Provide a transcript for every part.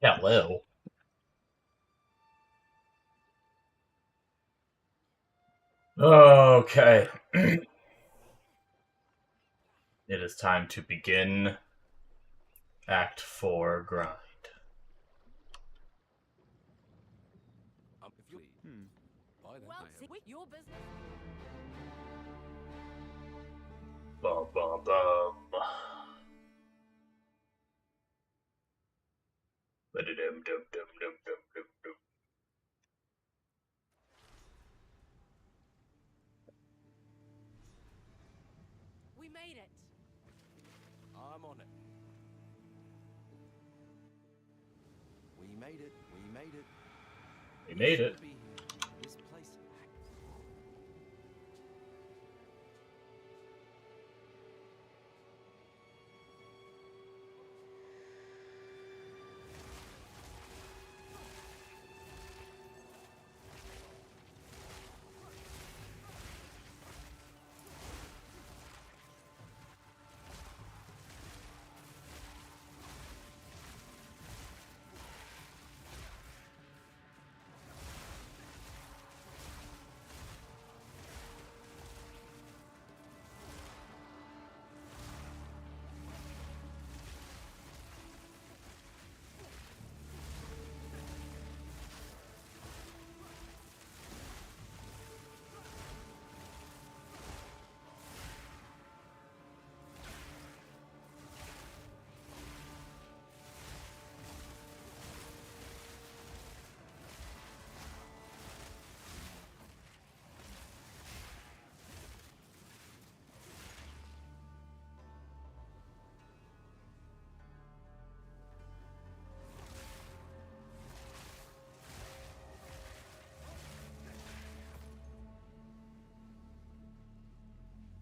Hello. Okay. It is time to begin Act 4 grind. Your business. Bum, bum, bum. Ba-da-dum-dum-dum-dum-dum-dum-dum. We made it. I'm on it. We made it. We made it. We made it. Should be here. This place.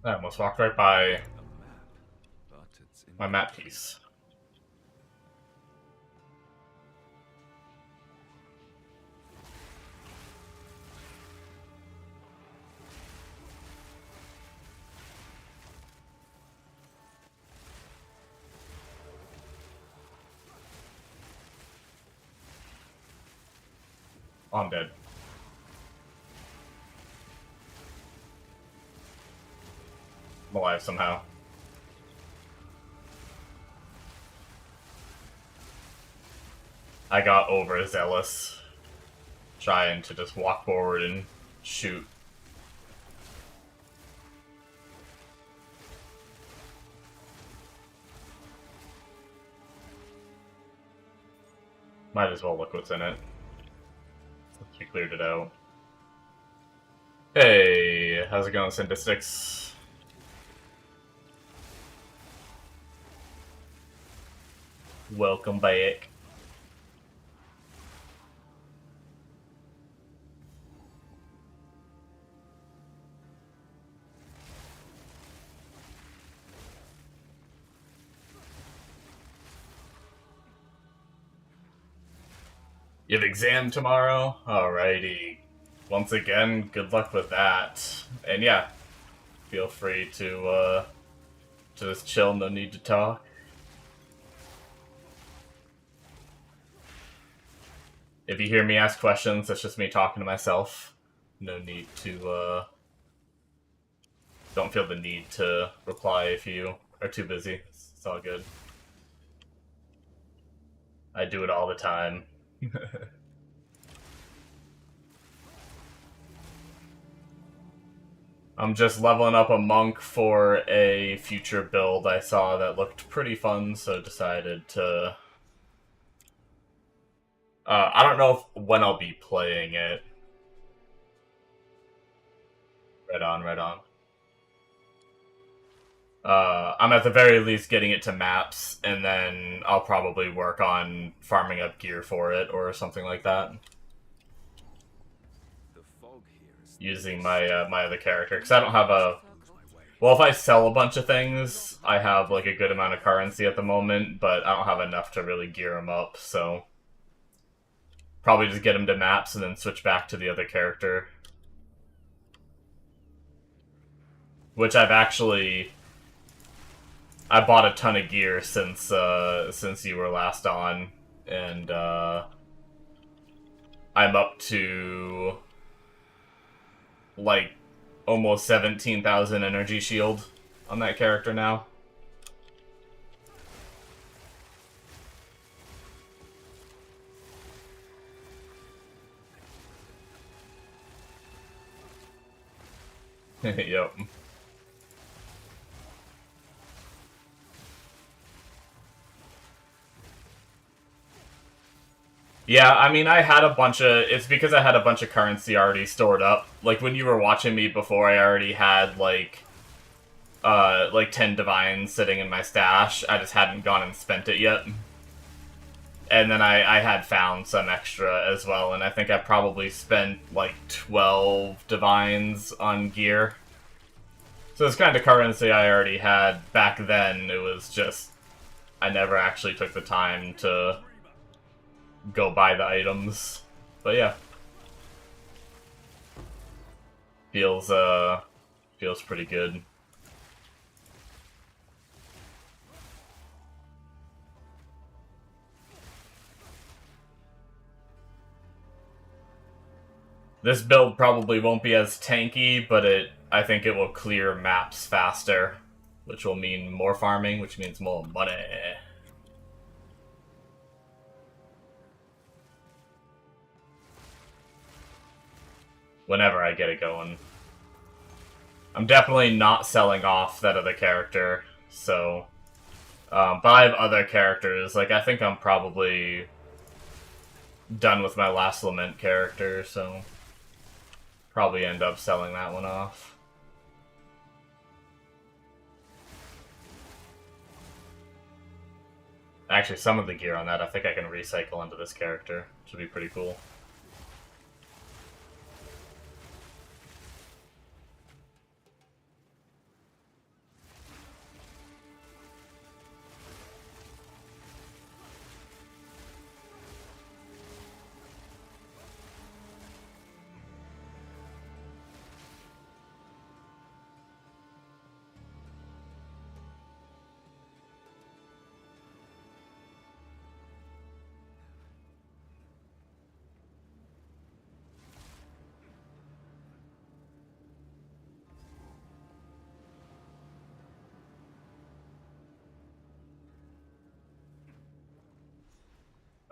I almost walked right by A map, but it's my map piece. Oh, I'm dead. I'm alive somehow. I got overzealous, trying to just walk forward and shoot. Might as well look what's in it. Since we cleared it out. Hey, how's it going, Syndistics? Welcome back. You have exam tomorrow? Alrighty. Once again, good luck with that. And yeah, feel free to just chill, no need to talk. If you hear me ask questions, that's just me talking to myself. No need to, don't feel the need to reply if you are too busy. It's all good. I do it all the time. I'm just leveling up a monk for a future build I saw that looked pretty fun, so decided to... I don't know when I'll be playing it. Right on, right on. I'm at the very least getting it to maps, and then I'll probably work on farming up gear for it, or something like that. the fog here is Using my my other character, because I don't have a... Well, if I sell a bunch of things, I have like a good amount of currency at the moment, but I don't have enough to really gear them up, so... Probably just get him to maps and then switch back to the other character. Which I've actually... I bought a ton of gear since you were last on, and I'm up to like almost 17,000 energy shield on that character now. Yep. Yeah, I mean, I had a bunch of... It's because I had a bunch of currency already stored up. Like, when you were watching me before, I already had, like 10 divines sitting in my stash. I just hadn't gone and spent it yet. And then I had found some extra as well, and I think I probably spent, like, 12 divines on gear. So it's kind of currency I already had back then. It was just... I never actually took the time to go buy the items. But yeah. Feels pretty good. This build probably won't be as tanky, but I think it will clear maps faster, which will mean more farming, which means more money. Whenever I get it going. I'm definitely not selling off that other character, so... but I have other characters, like, I think I'm probably done with my last Lament character, so... Probably end up selling that one off. Actually, some of the gear on that I think I can recycle into this character, which would be pretty cool.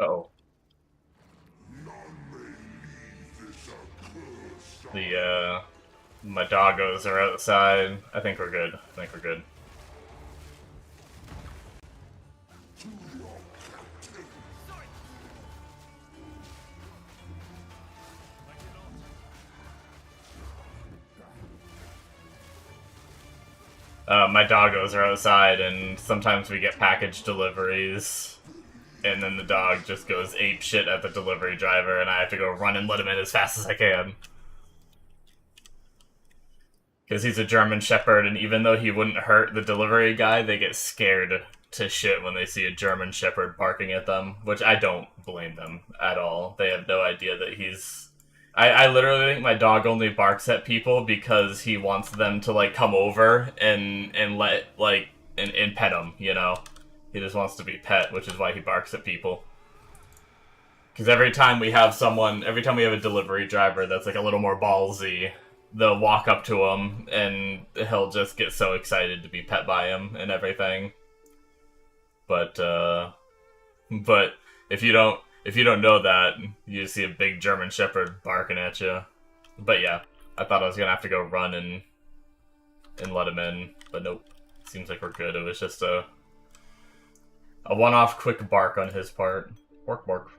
Uh-oh. My doggos are outside. I think we're good. I think we're good. My doggos are outside, and sometimes we get package deliveries, and then the dog just goes ape shit at the delivery driver, and I have to go run and let him in as fast as I can. Because he's a German Shepherd, and even though he wouldn't hurt the delivery guy, they get scared to shit when they see a German Shepherd barking at them, which I don't blame them at all. They have no idea that he's... I literally think my dog only barks at people because he wants them to, like, come over and let, like, and pet him, you know? He just wants to be pet, which is why he barks at people. Because every time we have a delivery driver that's, like, a little more ballsy, they'll walk up to him, and he'll just get so excited to be pet by him and everything. But if you don't know that, you see a big German Shepherd barking at you. But yeah, I thought I was gonna have to go run and let him in, but nope. Seems like we're good. It was just a one-off quick bark on his part. Bark, bark.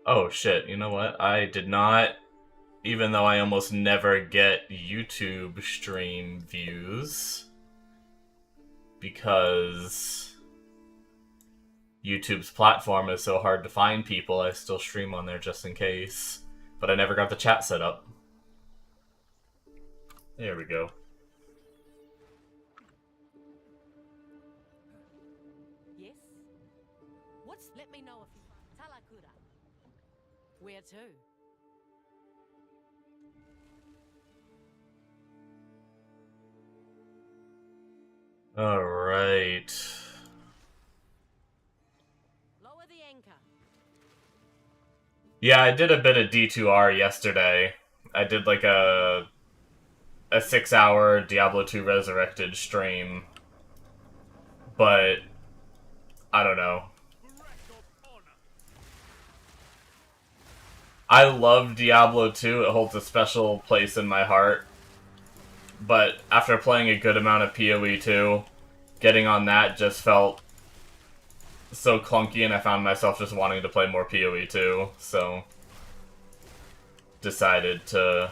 Oh shit, you know what? I did not, even though I almost never get YouTube stream views, because YouTube's platform is so hard to find people, I still stream on there just in case. But I never got the chat set up. There we go. Yes? What's... Let me know if you find Talakura. Where to? Alright. Lower the anchor. Yeah, I did a bit of D2R yesterday. I did like a 6-hour Diablo 2 Resurrected stream. But I don't know. I love Diablo 2. It holds a special place in my heart. But after playing a good amount of PoE 2, getting on that just felt so clunky, and I found myself just wanting to play more PoE 2, so decided to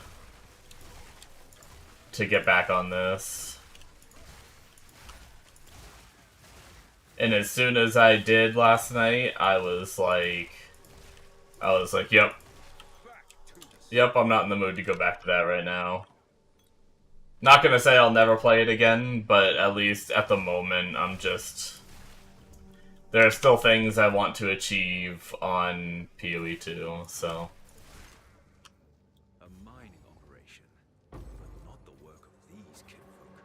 get back on this. And as soon as I did last night, I was like, yep, I'm not in the mood to go back to that right now. Not gonna say I'll never play it again, but at least at the moment, I'm just... There are still things I want to achieve on PoE 2, so... A mining operation, but not the work of these kinfolk.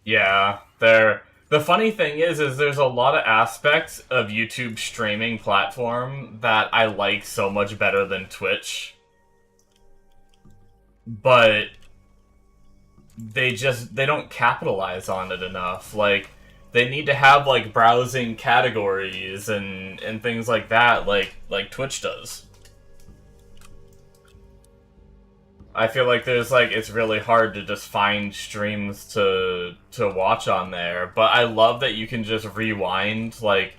Yeah, the funny thing is there's a lot of aspects of YouTube streaming platform that I like so much better than Twitch. But they don't capitalize on it enough. Like, they need to have like browsing categories and things like that, like Twitch does. I feel like it's really hard to just find streams to watch on there, but I love that you can just rewind. Like,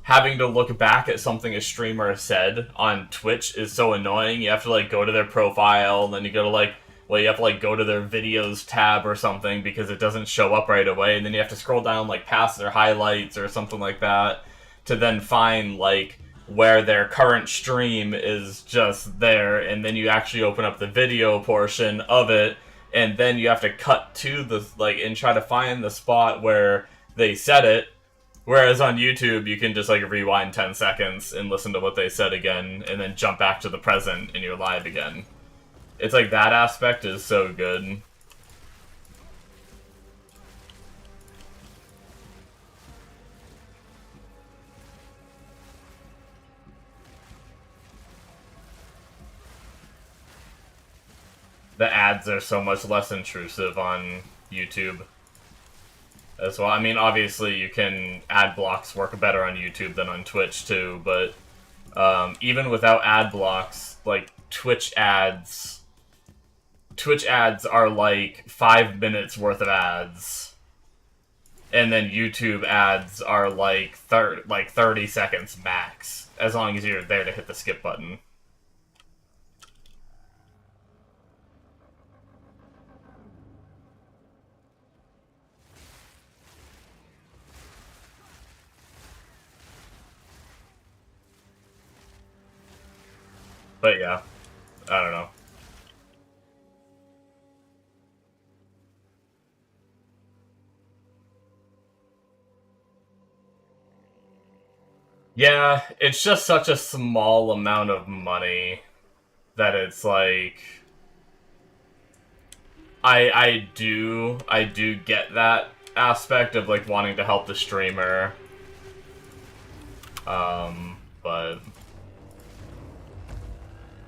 having to look back at something a streamer said on Twitch is so annoying. You have to like go to their profile, and then you go to like, well, you have to like go to their videos tab or something because it doesn't show up right away, and then you have to scroll down like past their highlights or something like that to then find like where their current stream is just there, and then you actually open up the video portion of it, and then you have to cut to the, like, and try to find the spot where they said it, whereas on YouTube, you can just, like, rewind 10 seconds and listen to what they said again, and then jump back to the present, and you're live again. It's like, that aspect is so good. The ads are so much less intrusive on YouTube as well. I mean, obviously, you can... ad blocks work better on YouTube than on Twitch, too, but even without ad blocks, like, Twitch ads are, like, 5 minutes worth of ads. And then YouTube ads are, like, 30 seconds max, as long as you're there to hit the skip button. But yeah, I don't know. Yeah, it's just such a small amount of money that it's like... I do get that aspect of like wanting to help the streamer. But...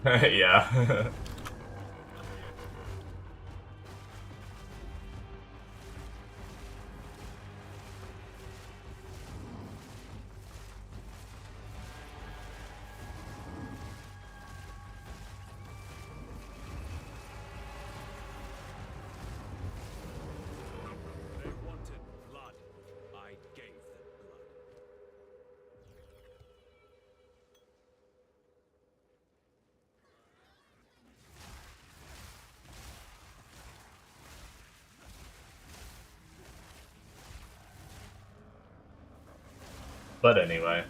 yeah. They wanted blood. I gave them blood. But anyway.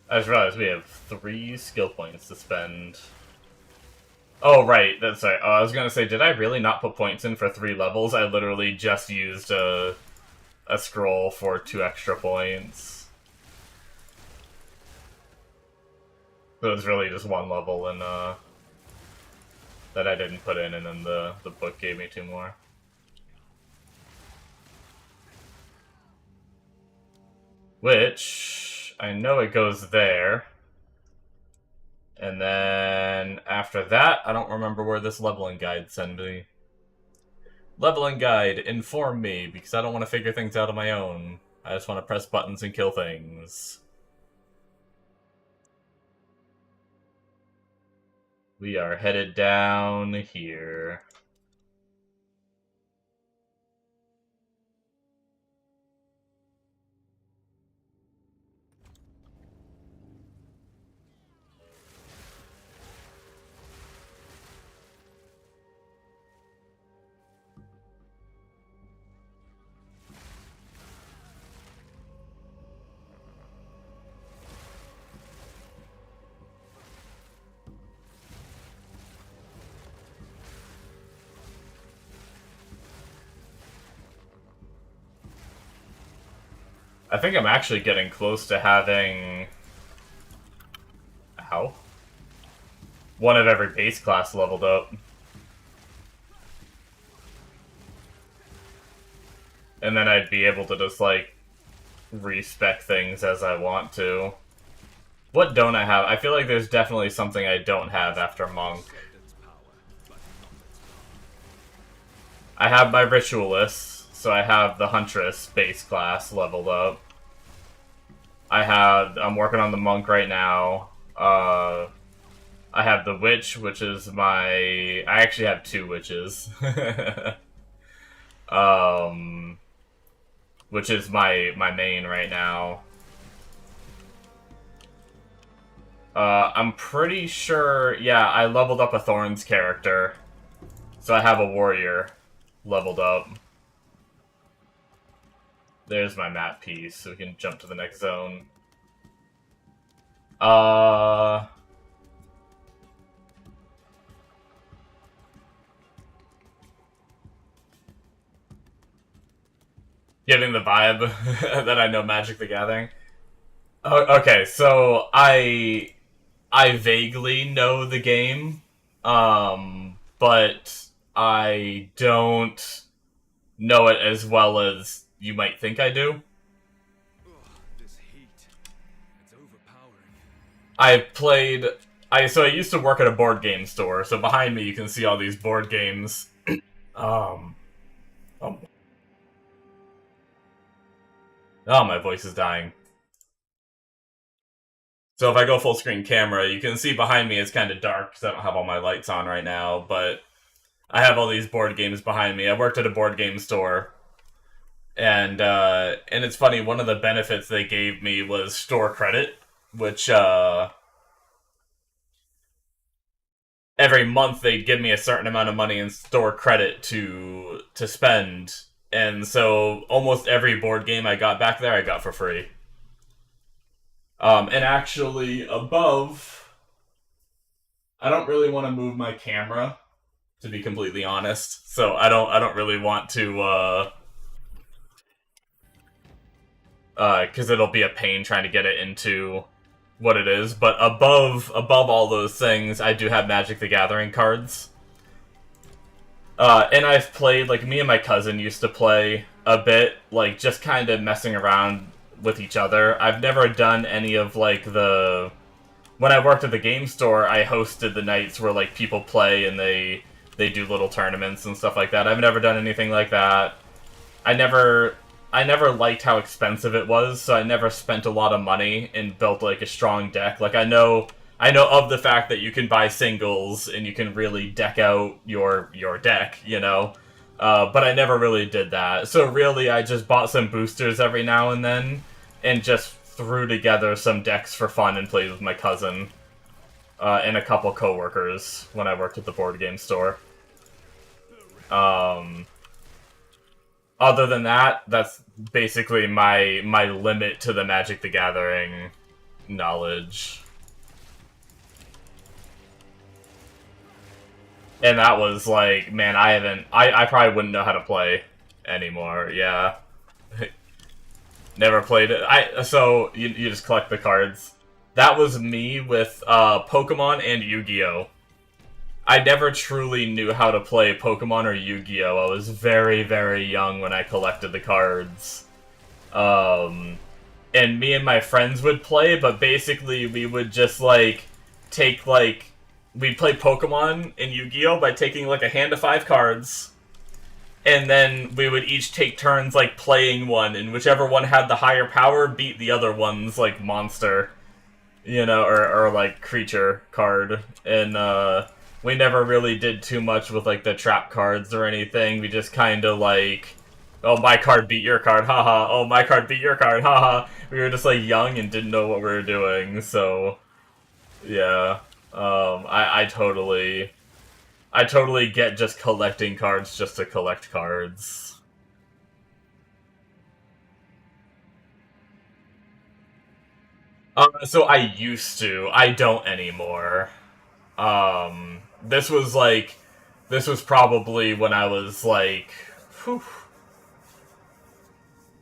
I just realized we have 3 skill points to spend. Oh, right, that's right. I was gonna say, did I really not put points in for 3 levels? I literally just used a scroll for 2 extra points. So it was really just 1 level and that I didn't put in, and then the book gave me 2 more. Which, I know it goes there. And then after that, I don't remember where this leveling guide sent me. Leveling guide, inform me, because I don't want to figure things out on my own. I just want to press buttons and kill things. We are headed down here. I think I'm actually getting close to having... Ow. One of every base class leveled up. And then I'd be able to just, like, respec things as I want to. What don't I have? I feel like there's definitely something I don't have after Monk. I have my Ritualist, so I have the Huntress base class leveled up. I'm working on the Monk right now. I have the Witch, which is I actually have 2 Witches. Which is my main right now. I'm pretty sure, yeah, I leveled up a Thorns character. So I have a Warrior leveled up. There's my map piece, so we can jump to the next zone. Getting the vibe that I know Magic the Gathering. Oh, okay, so I vaguely know the game, but I don't know it as well as you might think I do. This heat, it's overpowering. So I used to work at a board game store, so behind me you can see all these board games. Oh, my voice is dying. So if I go full screen camera, you can see behind me it's kind of dark because I don't have all my lights on right now, but I have all these board games behind me. I worked at a board game store, and it's funny, one of the benefits they gave me was store credit, which every month they'd give me a certain amount of money in store credit to spend, and so almost every board game I got back there I got for free. And actually above, I don't really want to move my camera, to be completely honest. So I don't really want to because it'll be a pain trying to get it into what it is. But above all those things, I do have Magic the Gathering cards. And I've played, like, me and my cousin used to play a bit, like, just kind of messing around with each other. I've never done any of, like, when I worked at the game store, I hosted the nights where, like, people play and they do little tournaments and stuff like that. I've never done anything like that. I never liked how expensive it was, so I never spent a lot of money and built, like, a strong deck. Like, I know of the fact that you can buy singles and you can really deck out your deck, you know? But I never really did that. So really, I just bought some boosters every now and then and just threw together some decks for fun and played with my cousin and a couple coworkers when I worked at the board game store. Other than that, that's basically my limit to the Magic the Gathering knowledge. And that was like, man, I probably wouldn't know how to play anymore, yeah. Never played it. So, you just collect the cards. That was me with Pokemon and Yu-Gi-Oh! I never truly knew how to play Pokemon or Yu-Gi-Oh! I was very, very young when I collected the cards. And me and my friends would play, but basically we would just, like, take, like... We'd play Pokemon and Yu-Gi-Oh! By taking, like, a hand of 5 cards. And then we would each take turns, like, playing one, and whichever one had the higher power beat the other one's, like, monster. You know, or like, creature card. And, we never really did too much with, like, the trap cards or anything. We just kinda, like... Oh, my card beat your card, haha. Oh, my card beat your card, haha. We were just, like, young and didn't know what we were doing, so... Yeah. I totally get just collecting cards just to collect cards. So I used to. I don't anymore. This was probably when I was, like... Whew.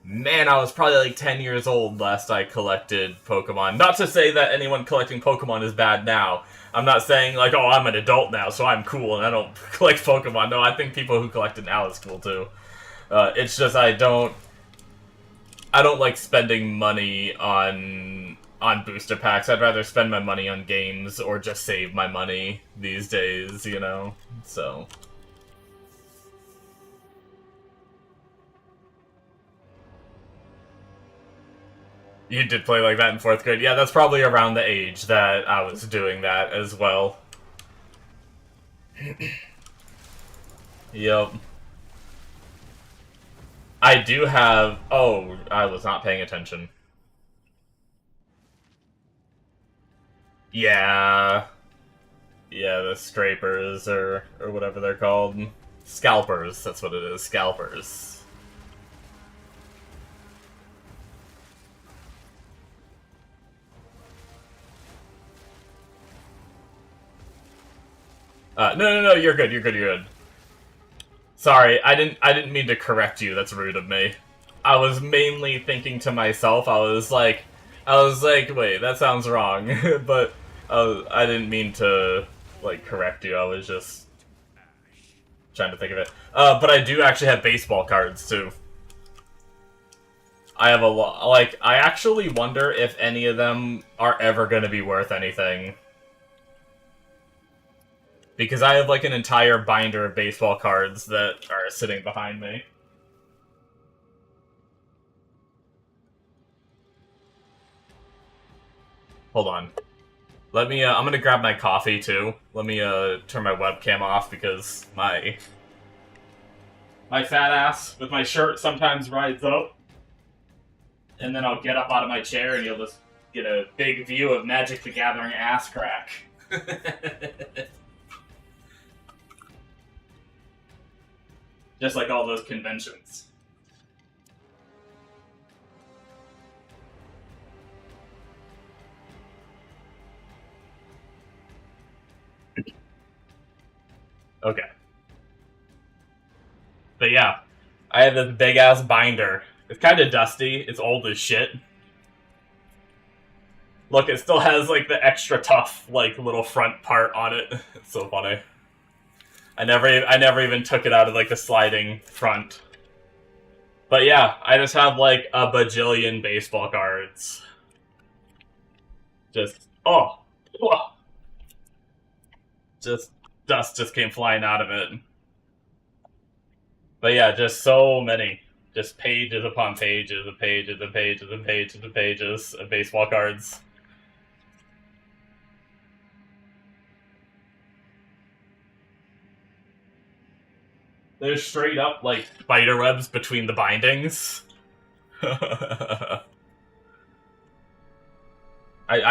Man, I was probably like 10 years old last I collected Pokemon. Not to say that anyone collecting Pokemon is bad now. I'm not saying, like, oh, I'm an adult now, so I'm cool and I don't collect Pokemon. No, I think people who collect it now is cool, too. It's just I don't like spending money on booster packs. I'd rather spend my money on games or just save my money these days, you know? So... You did play like that in 4th grade. Yeah, that's probably around the age that I was doing that as well. Yep. I do have... Oh, I was not paying attention. Yeah. Yeah, the scrapers, or whatever they're called. Scalpers, that's what it is. Scalpers. No, you're good, you're good. Sorry, I didn't mean to correct you, that's rude of me. I was mainly thinking to myself, I was like, wait, that sounds wrong, but I didn't mean to, like, correct you, I was just trying to think of it. But I do actually have baseball cards, too. I have a lot, like, I actually wonder if any of them are ever gonna be worth anything. Because I have, like, an entire binder of baseball cards that are sitting behind me. Hold on. Let me, I'm gonna grab my coffee, too. Let me, turn my webcam off, because my fat ass with my shirt sometimes rides up. And then I'll get up out of my chair, and you'll just get a big view of Magic the Gathering ass crack. Just like all those conventions. Okay. But yeah, I have this big-ass binder. It's kind of dusty. It's old as shit. Look, it still has, like, the extra tough, like, little front part on it. It's so funny. I never even took it out of, like, the sliding front. But yeah, I just have, like, a bajillion baseball cards. Just, oh! Just, dust just came flying out of it. But yeah, just so many. Just pages upon pages of pages and pages and pages and pages of baseball cards. There's straight up, like, spider webs between the bindings. I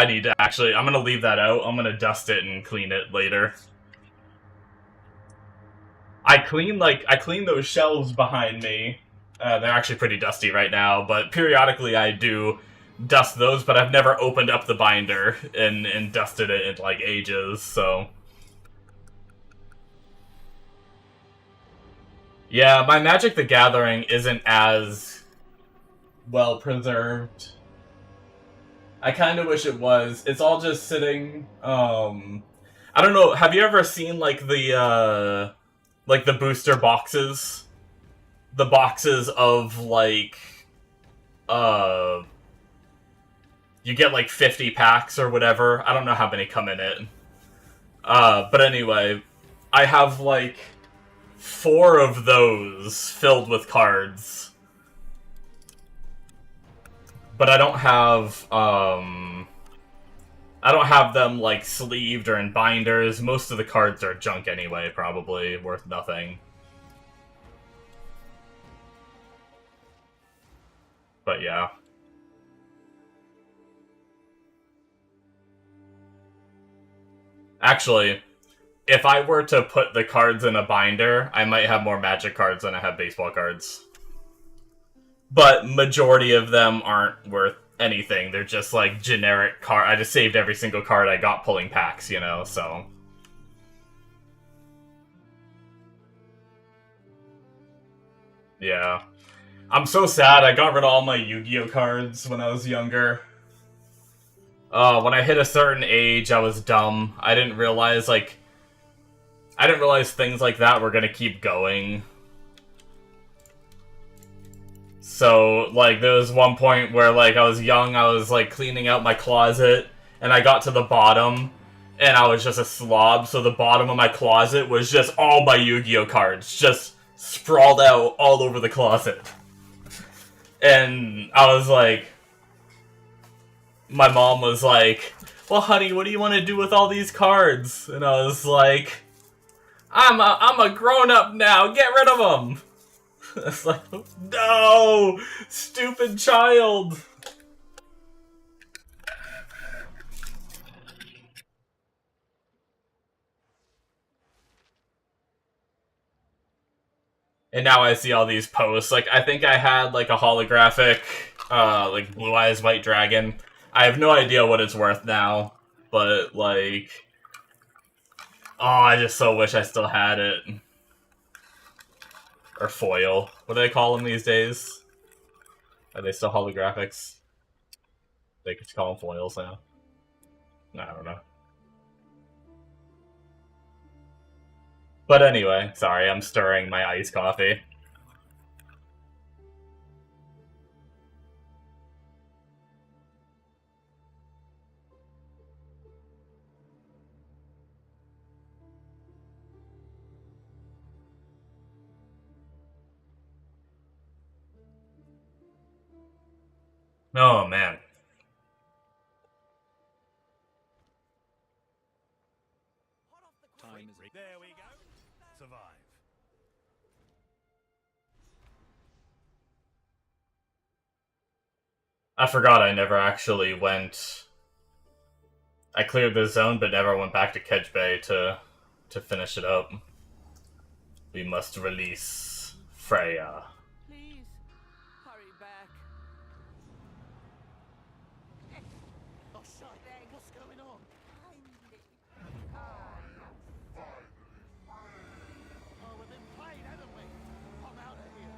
need to actually... I'm gonna leave that out. I'm gonna dust it and clean it later. I clean those shelves behind me. They're actually pretty dusty right now, but periodically I do dust those, but I've never opened up the binder and dusted it in, like, ages, so... Yeah, my Magic the Gathering isn't as well preserved. I kind of wish it was. It's all just sitting, I don't know, have you ever seen, like, the booster boxes? The boxes of, like, you get, like, 50 packs or whatever. I don't know how many come in it. But anyway, I have, like, 4 of those filled with cards. But I don't have them, like, sleeved or in binders. Most of the cards are junk anyway, probably. Worth nothing. But yeah. Actually, if I were to put the cards in a binder, I might have more Magic cards than I have baseball cards. But majority of them aren't worth anything. They're just like generic card. I just saved every single card I got pulling packs, you know, so. Yeah. I'm so sad I got rid of all my Yu-Gi-Oh cards when I was younger. When I hit a certain age, I was dumb. I didn't realize things like that were gonna keep going. So, like, there was one point where, like, I was young, I was, like, cleaning out my closet, and I got to the bottom, and I was just a slob, so the bottom of my closet was just all my Yu-Gi-Oh cards, just sprawled out all over the closet. And I was like... My mom was like, well, honey, what do you want to do with all these cards? And I was like, I'm a grown-up now, get rid of them! It's like, no! Stupid child! And now I see all these posts. Like, I think I had, like, a holographic, like, Blue Eyes White Dragon. I have no idea what it's worth now, but, like... Oh, I just so wish I still had it. Or foil. What do they call them these days? Are they still holographics? They could call them foils now. I don't know. But anyway, sorry, I'm stirring my iced coffee. Oh, man. Time is... There we go. Survive. I forgot I never actually went... I cleared the zone, but never went back to Kedge Bay to finish it up. We must release Freya. Please, hurry back. Oh, shit. What's going on? Oh, we've been played, haven't we? I'm out of here.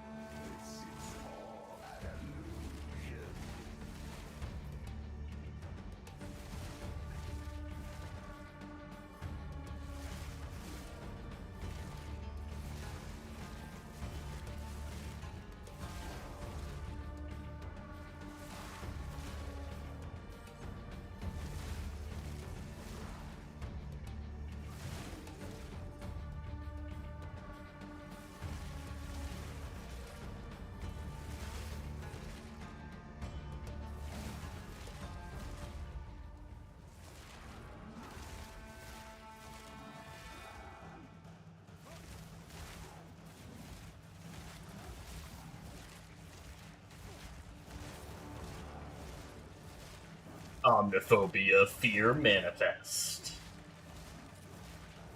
Omniphobia Fear Manifest.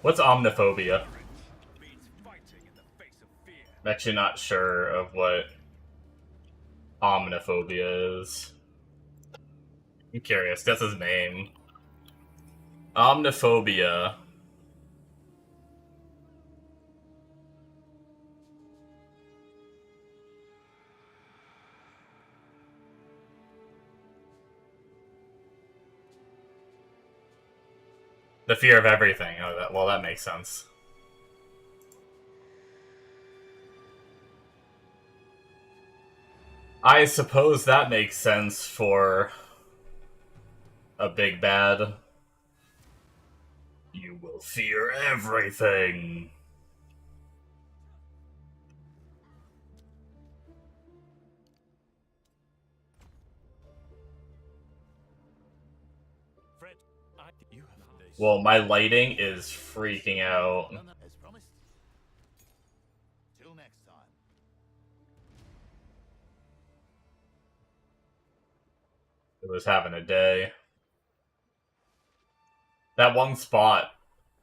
What's Omniphobia? Beats fighting in the face of fear. I'm actually not sure of what Omniphobia is. I'm curious. That's his name. Omniphobia. The fear of everything. Oh, well, that makes sense. I suppose that makes sense for a big bad. You will fear everything. Fred, you have days. Well, my lighting is freaking out. As promised. Till next time. It was having a day. That one spot.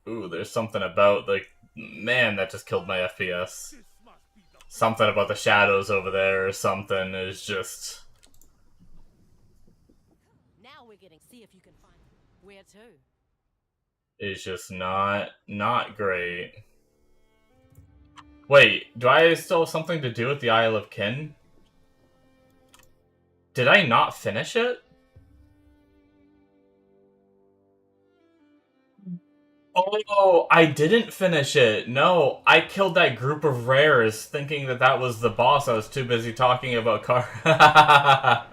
Ooh, there's something about, like, man, that just killed my FPS. This must be the Something about the shadows over there or something is just... Now we're getting. See if you can find. Where to? is just not great. Wait, do I still have something to do with the Isle of Kin? Did I not finish it? Oh, I didn't finish it. No, I killed that group of rares thinking that that was the boss. I was too busy talking about car. I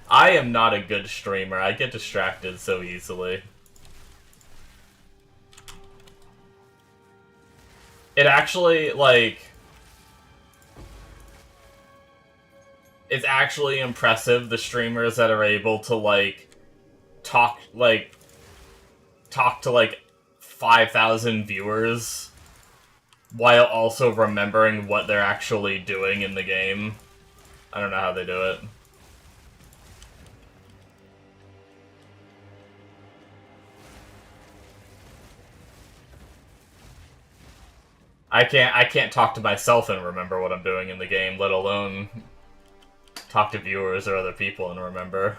am not a good streamer. I get distracted so easily. It actually, like... It's actually impressive, the streamers that are able to, like, talk to, like, 5,000 viewers while also remembering what they're actually doing in the game. I don't know how they do it. I can't talk to myself and remember what I'm doing in the game, let alone talk to viewers or other people and remember.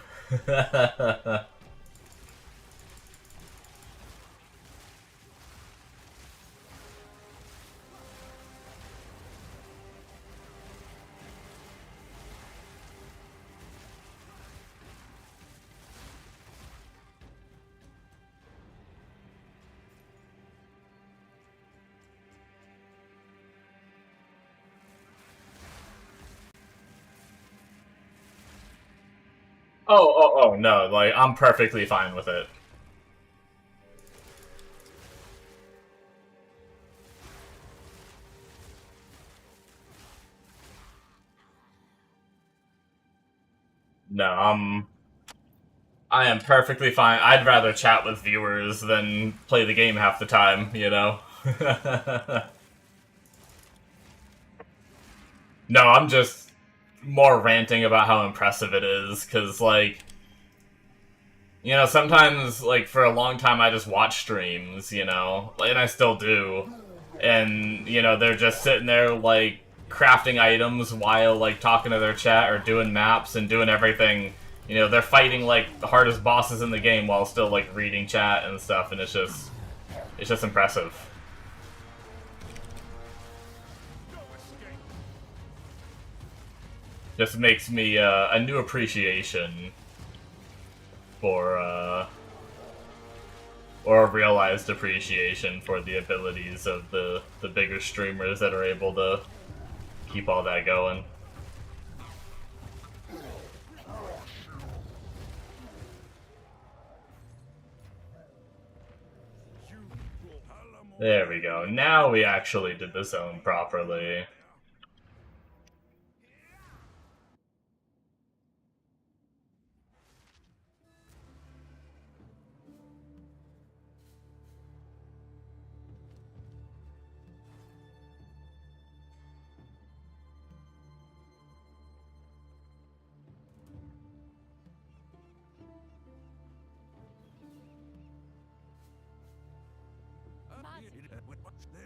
Oh, no, like, I'm perfectly fine with it. No, I am perfectly fine. I'd rather chat with viewers than play the game half the time, you know? No, I'm just more ranting about how impressive it is, because, like, you know, sometimes, like, for a long time I just watch streams, you know, and I still do, and, you know, they're just sitting there, like, crafting items while, like, talking to their chat or doing maps and doing everything. You know, they're fighting, like, the hardest bosses in the game while still, like, reading chat and stuff, and it's just impressive. Just makes me a new appreciation for, or a realized appreciation for the abilities of the bigger streamers that are able to keep all that going. There we go. Now we actually did the zone properly.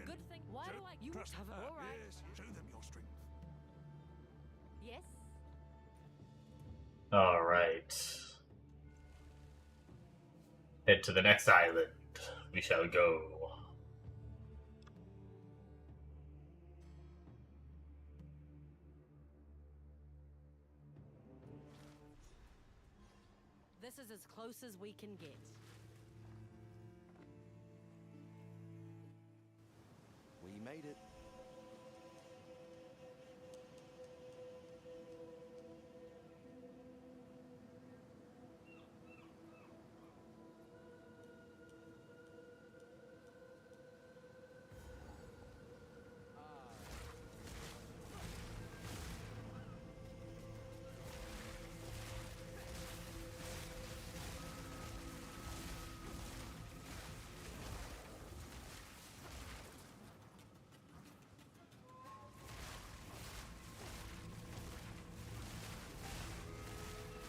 Good thing. Why do I? You Trust have her. all right. Yes, show them your strength. Yes. Alright. Head to the next island. We shall go. This is as close as we can get. We made it.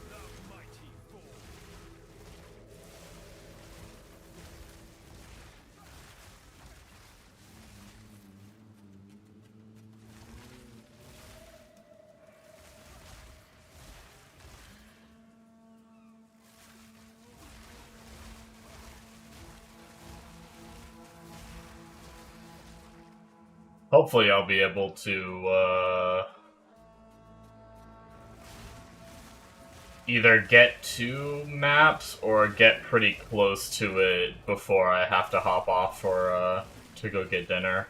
The mighty fall. Hopefully I'll be able to, either get to maps or get pretty close to it before I have to hop off for, to go get dinner.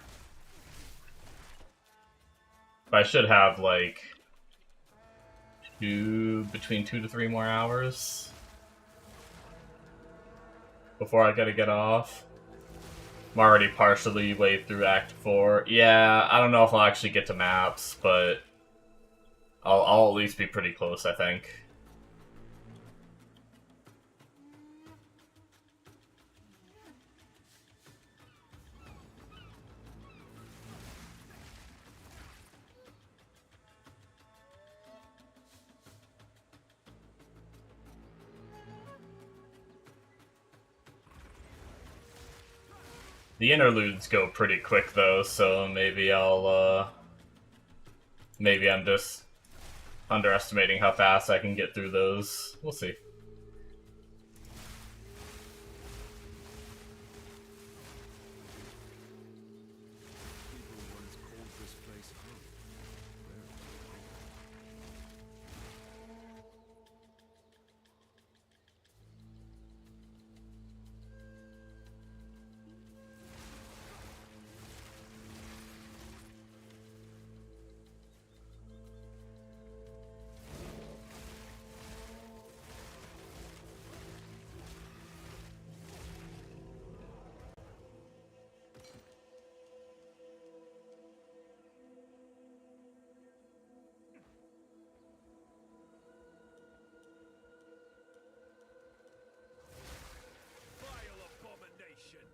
But I should have, like, between 2 to 3 more hours before I gotta get off. I'm already partially way through Act 4. Yeah, I don't know if I'll actually get to maps, but I'll at least be pretty close, I think. The interludes go pretty quick though, so maybe maybe I'm just underestimating how fast I can get through those. We'll see. People once called this place home. Where is it? Vile abomination!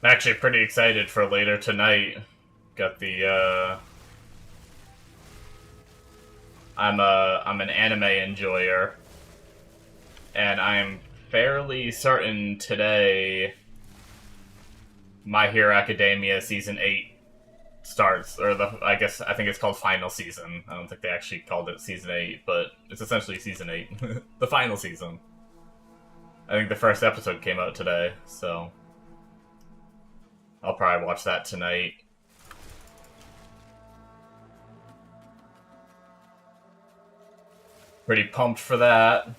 I'm actually pretty excited for later tonight. Got the I'm an anime enjoyer, and I'm fairly certain today My Hero Academia Season 8 starts, or I think it's called Final Season. I don't think they actually called it Season 8, but it's essentially Season 8. The final season. I think the first episode came out today, so I'll probably watch that tonight. Pretty pumped for that.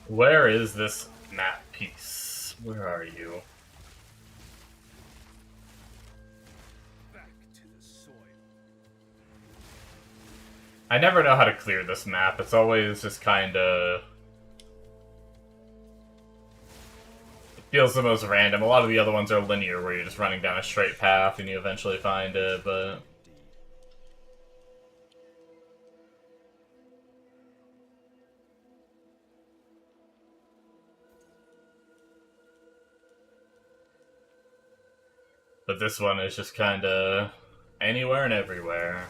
Where is this map piece? Where are you? Back to the soil. I never know how to clear this map. It's always just kinda... It feels the most random. A lot of the other ones are linear, where you're just running down a straight path and you eventually find it, but... But this one is just kinda... anywhere and everywhere.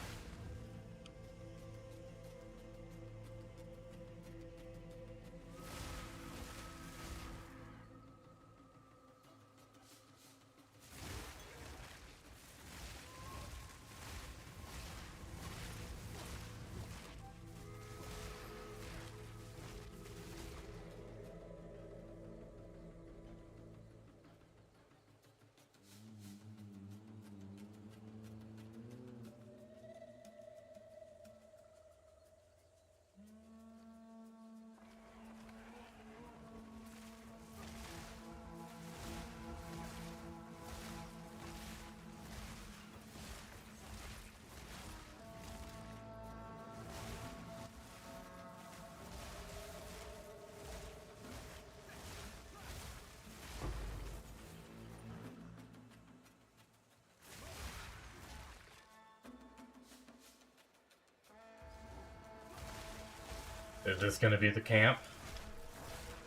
Is this gonna be the camp?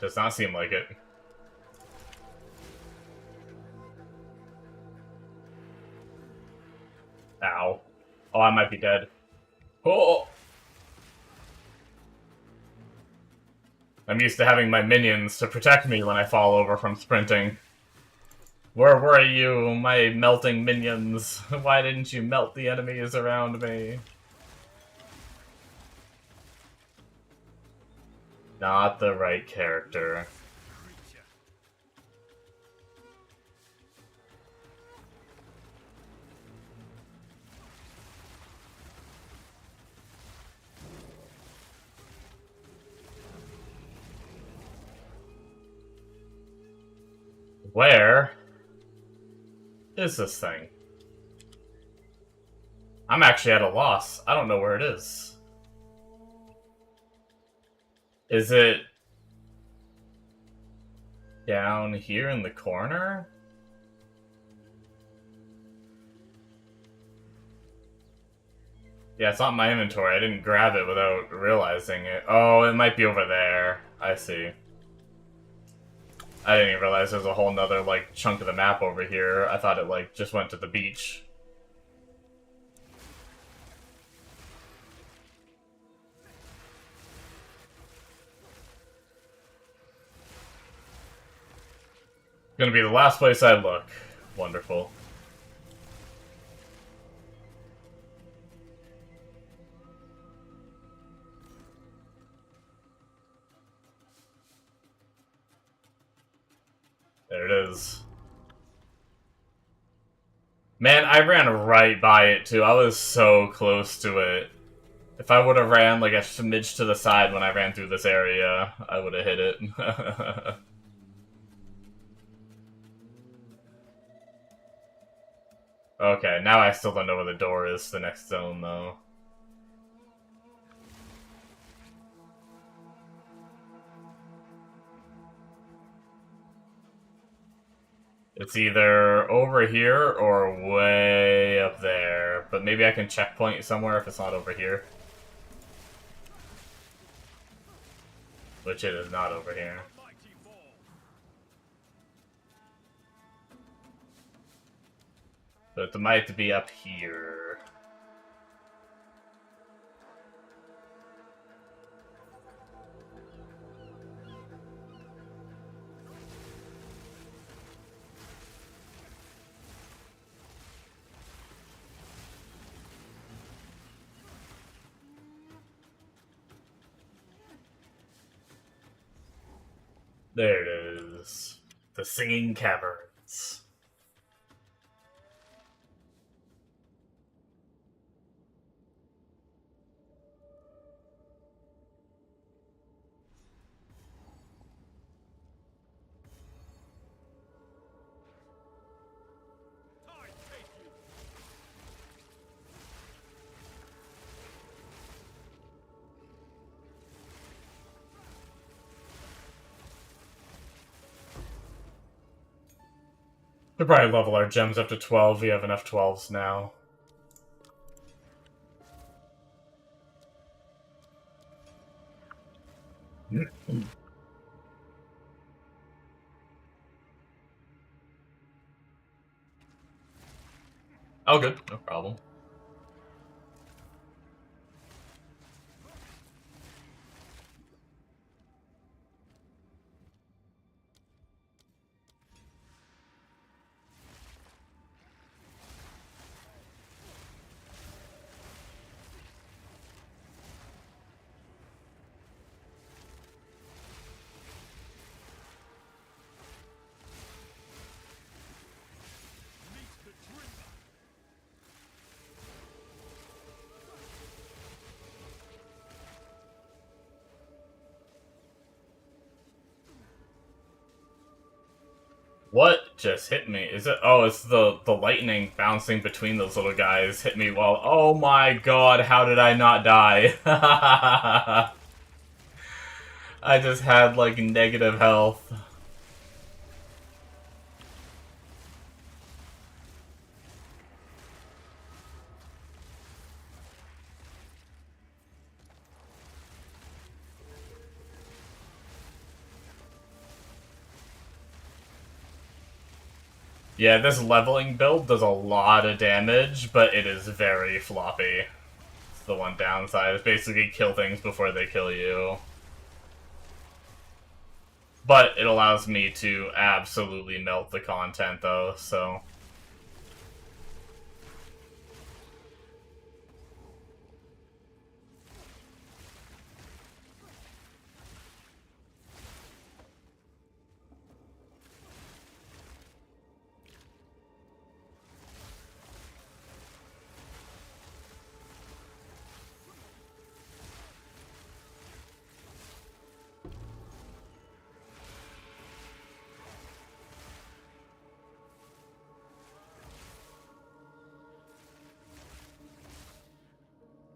Does not seem like it. Ow. Oh, I might be dead. Oh! I'm used to having my minions to protect me when I fall over from sprinting. Where were you, my melting minions? Why didn't you melt the enemies around me? Not the right character. Creature. Where is this thing? I'm actually at a loss. I don't know where it is. Is it down here in the corner? Yeah, it's not in my inventory. I didn't grab it without realizing it. Oh, it might be over there. I see. I didn't even realize there's a whole nother, like, chunk of the map over here. I thought it, like, just went to the beach. Gonna be the last place I look. Wonderful. There it is. Man, I ran right by it too. I was so close to it. If I would have ran like a smidge to the side when I ran through this area, I would have hit it. Okay, now I still don't know where the door is to the next zone though. It's either over here or way up there, but maybe I can checkpoint somewhere if it's not over here. Which it is not over here. Mighty ball. So it might be up here. There it is. The Singing Caverns. We'll probably level our gems up to 12. We have enough 12s now. Oh, good. No problem. What just hit me? Is it? Oh, it's the lightning bouncing between those little guys hit me while. Oh my god! How did I not die? I just had like negative health. Yeah, this leveling build does a lot of damage, but it is very floppy. It's the one downside. It's basically kill things before they kill you. But it allows me to absolutely melt the content, though, so...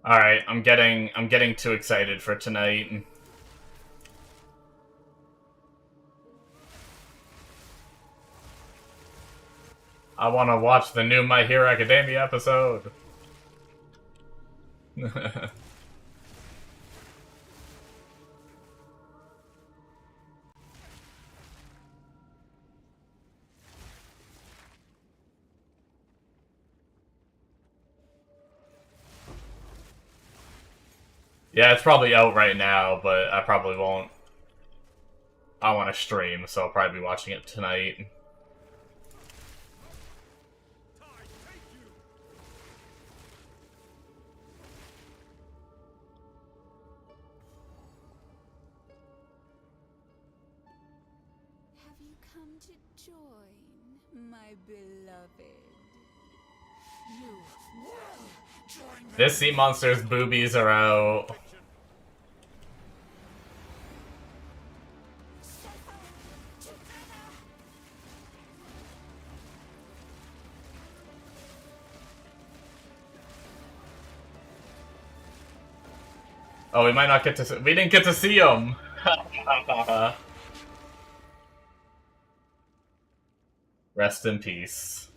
Alright, I'm getting too excited for tonight. I want to watch the new My Hero Academia episode. Yeah, it's probably out right now, but I probably won't. I want to stream, so I'll probably be watching it tonight. Have you come to join, my beloved? You will join me. This sea monster's boobies are out. Oh, we might not get to. We didn't get to see him. Rest in peace.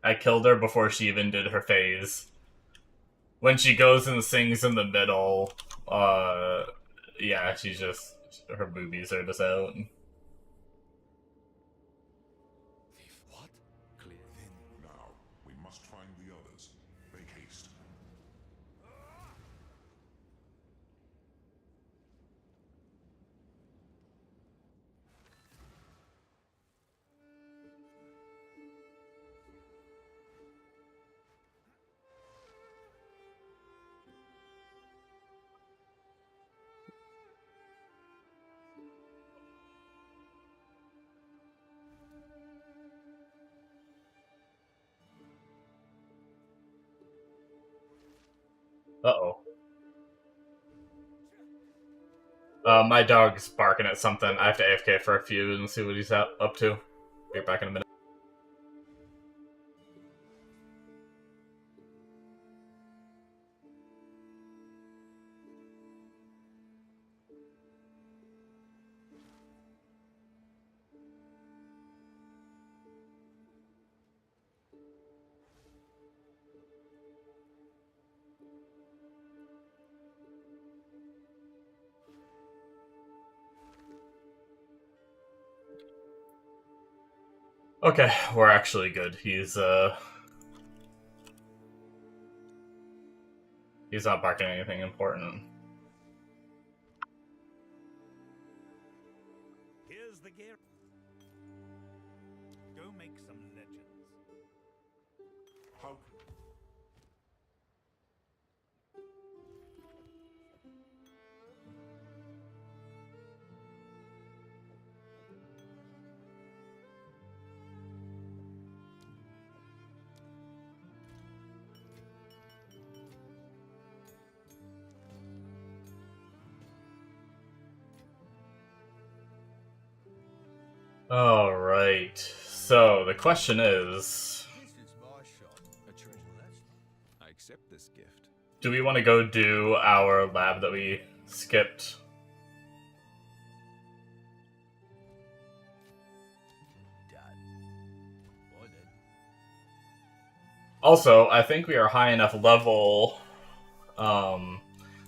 I killed her before she even did her phase. When she goes and sings in the middle, yeah, she's just, her boobies are just out. What? Clear. Then Now, we must find the others. Make haste. Uh-oh. My dog's barking at something. I have to AFK for a few and see what he's up to. Be back in a minute. Okay, we're actually good. He's not barking anything important. Here's the gear. Go make some legends. How Alright, so the question is, This is my shot. A treasure left. I accept this gift. do we want to go do our lab that we skipped? Done. Boy then. Also, I think we are high enough level.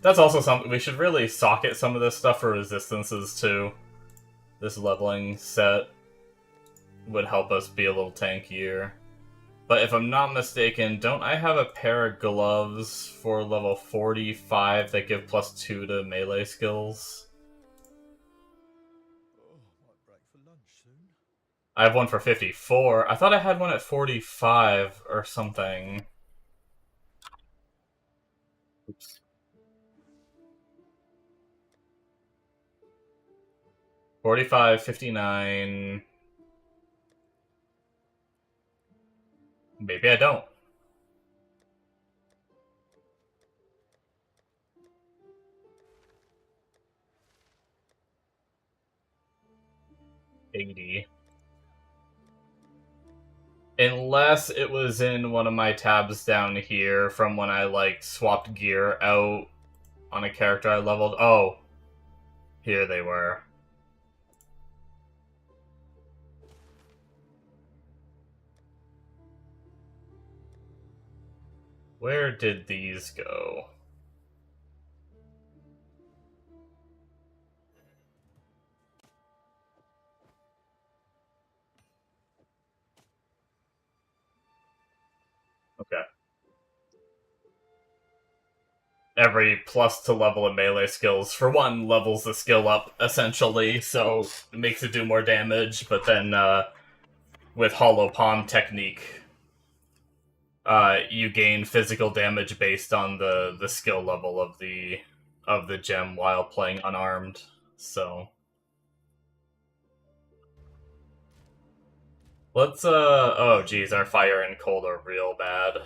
That's also something we should really socket some of this stuff for resistances too. This leveling set would help us be a little tankier. But if I'm not mistaken, don't I have a pair of gloves for level 45 that give +2 to melee skills? Oh, might break for lunch soon. I have one for 54. I thought I had one at 45 or something. Oops. 45, 59... Maybe I don't. $80. Unless it was in one of my tabs down here from when I, like, swapped gear out on a character I leveled. Oh. Here they were. Where did these go? Okay. Every plus to level of melee skills, for one, levels the skill up, essentially, so it makes it do more damage, but then, with Hollow Palm technique, you gain physical damage based on the skill level of the gem while playing unarmed, so... Let's, oh geez, our fire and cold are real bad.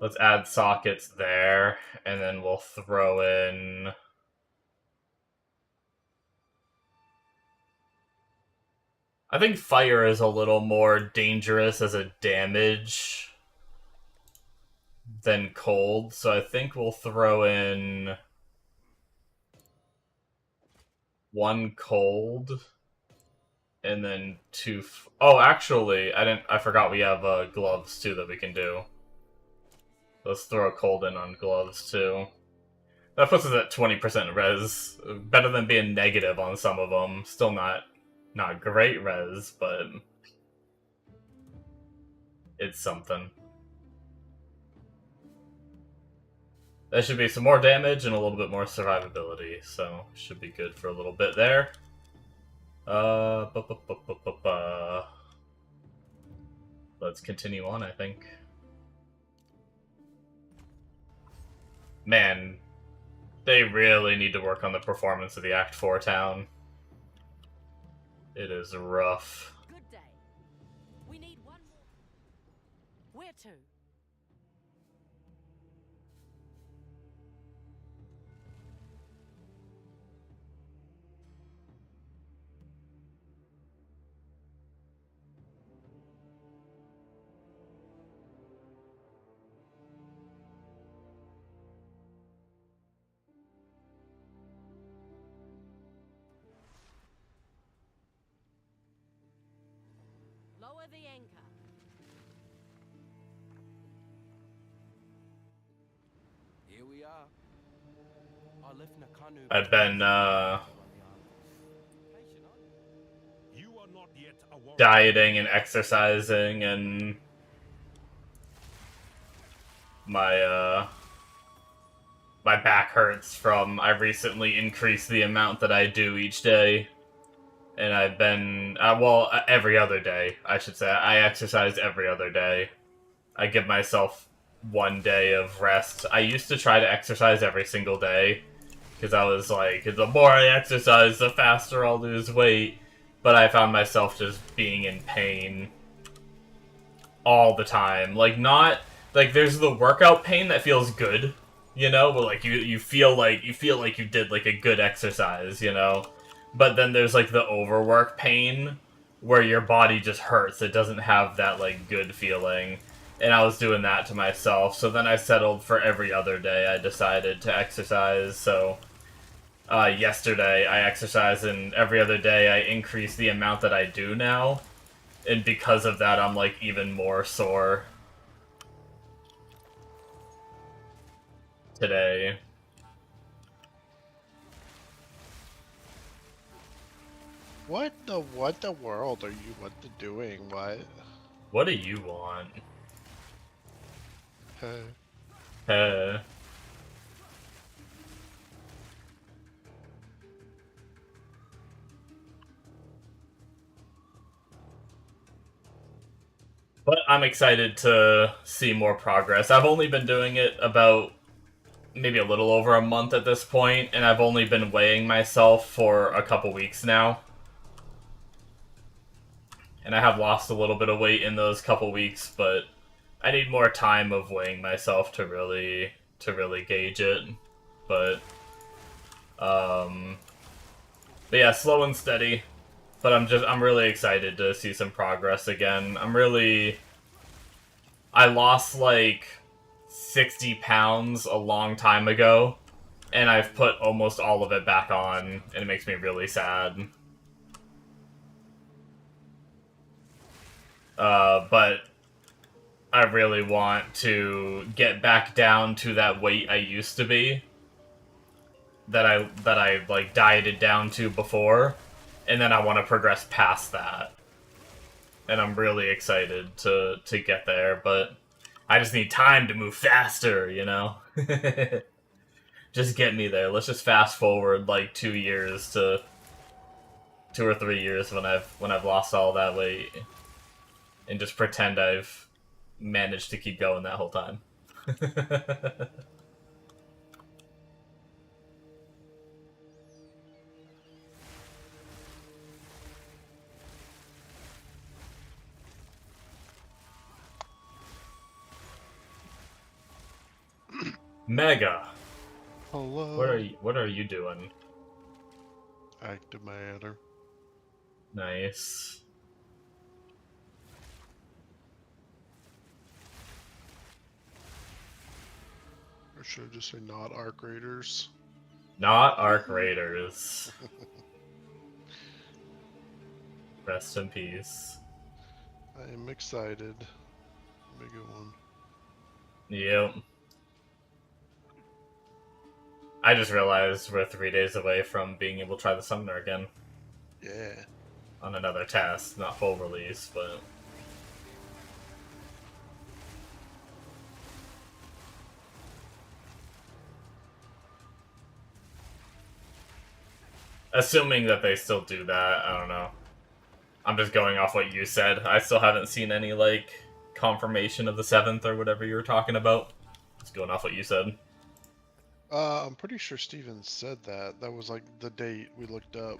Let's add sockets there, and then we'll throw in... I think fire is a little more dangerous as a damage than cold, so I think we'll throw in... one cold, and then two... Oh, actually, I forgot we have, gloves, too, that we can do. Let's throw a cold in on gloves, too. That puts us at 20% res. Better than being negative on some of them. Still not great res, but... it's something. That should be some more damage and a little bit more survivability, so should be good for a little bit there. Let's continue on, I think. Man, they really need to work on the performance of the Act 4 town. It is rough. Good day. We need one more. Where to? Lower the anchor. Here we are. I left Nakanu. I've been, not yet awoken. dieting and exercising, and my my back hurts from I recently increased the amount that I do each day. And I've been, every other day, I should say. I exercise every other day. I give myself 1 day of rest. I used to try to exercise every single day, because I was like, the more I exercise, the faster I'll lose weight. But I found myself just being in pain all the time. Like, not, like, there's the workout pain that feels good, you know? But, like, you feel like you did, like, a good exercise, you know? But then there's, like, the overwork pain, where your body just hurts. It doesn't have that, like, good feeling. And I was doing that to myself. So then I settled for every other day. I decided to exercise. So yesterday I exercised, and every other day I increase the amount that I do now. And because of that, I'm, like, even more sore today. What the world are you doing? What? What do you want? Uh, But I'm excited to see more progress. I've only been doing it about maybe a little over a month at this point, and I've only been weighing myself for a couple weeks now. And I have lost a little bit of weight in those couple weeks, but I need more time of weighing myself to really gauge it. But yeah, slow and steady. But I'm really excited to see some progress again. I lost like 60 pounds a long time ago, and I've put almost all of it back on, and it makes me really sad. But I really want to get back down to that weight I used to be, that I like dieted down to before, and then I want to progress past that. And I'm really excited to get there, but I just need time to move faster, you know? Just get me there. Let's just fast forward like 2 years to 2 or 3 years when I've lost all that weight, and just pretend I've managed to keep going that whole time. Mega, hello. what are you doing? Active matter. Nice. Or should I just say not Arc Raiders? Not Arc Raiders. Rest in peace. I am excited. Big one. Yep. I just realized we're 3 days away from being able to try the Summoner again. Yeah. On another test, not full release, but... Assuming that they still do that, I don't know. I'm just going off what you said. I still haven't seen any, like, confirmation of the 7th or whatever you were talking about. Just going off what you said. I'm pretty sure Steven said that. That was like the date we looked up.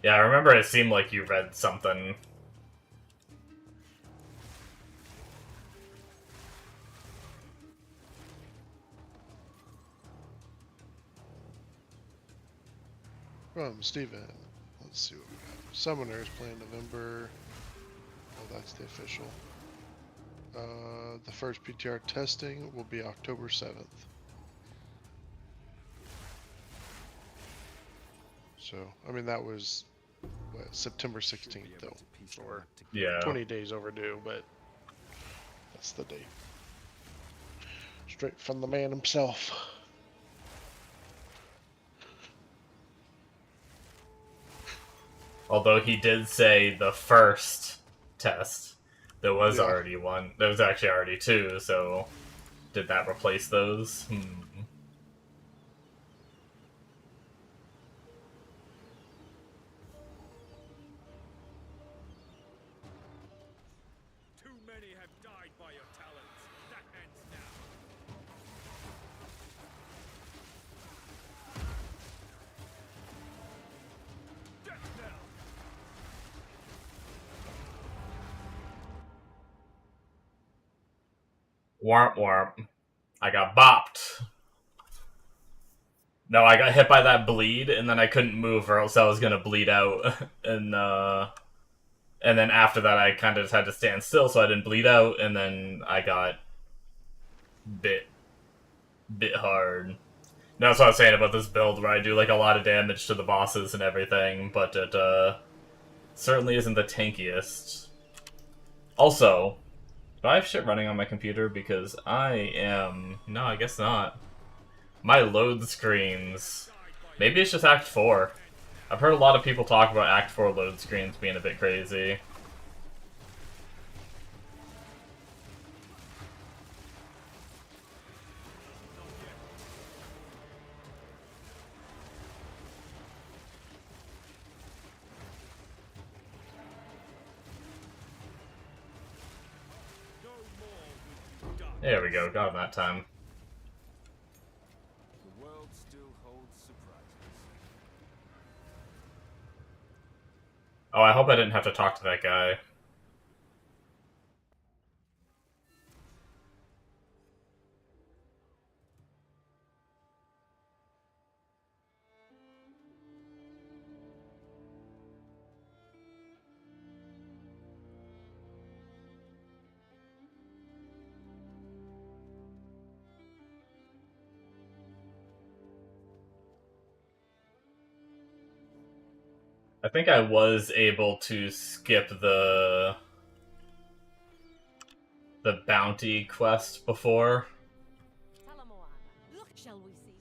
Yeah, I remember it seemed like you read something. From Steven. Let's see what we got. Summoner is planned November. Oh, that's the official. The first PTR testing will be October 7th. So, I mean, that was what, September 16th, though. Or Yeah. 20 days overdue, but that's the date. Straight from the man himself. Although he did say the first test, there was Yeah. already one. There was actually already two, so did that replace those? Too many have died by your talents. That ends now. Death knell. Warp warp. I got bopped. No, I got hit by that bleed, and then I couldn't move, or else I was gonna bleed out. And then after that, I kind of just had to stand still, so I didn't bleed out, and then I got bit hard. No, that's what I was saying about this build, where I do like a lot of damage to the bosses and everything, but it certainly isn't the tankiest. Also, do I have shit running on my computer? Because I am... No, I guess not. My load screens... Maybe it's just Act 4. I've heard a lot of people talk about Act 4 load screens being a bit crazy. No more will you die. There we go, got him that time. The world still holds surprises. Oh, I hope I didn't have to talk to that guy. I think I was able to skip the bounty quest before, Talamoana, look, shall we see?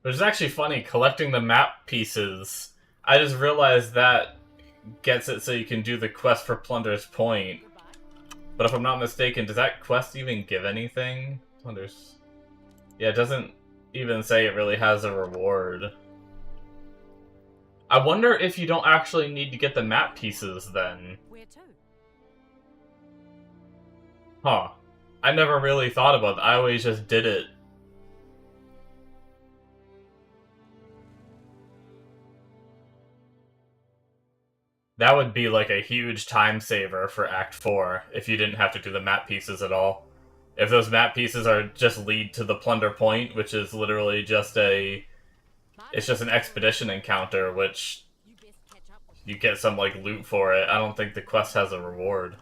which is actually funny. Collecting the map pieces, I just realized that gets it so you can do the quest for Plunder's Point. Goodbye. But if I'm not mistaken, does that quest even give anything? Plunder's... Yeah, it doesn't even say it really has a reward. I wonder if you don't actually need to get the map pieces then. Where to? Huh. I never really thought about that. I always just did it. That would be like a huge time saver for Act 4, if you didn't have to do the map pieces at all. If those map pieces are just lead to the Plunder Point, which is literally just a... It's just an expedition encounter, which You best catch up with you get some, like, loot for it. I don't think the quest has a reward.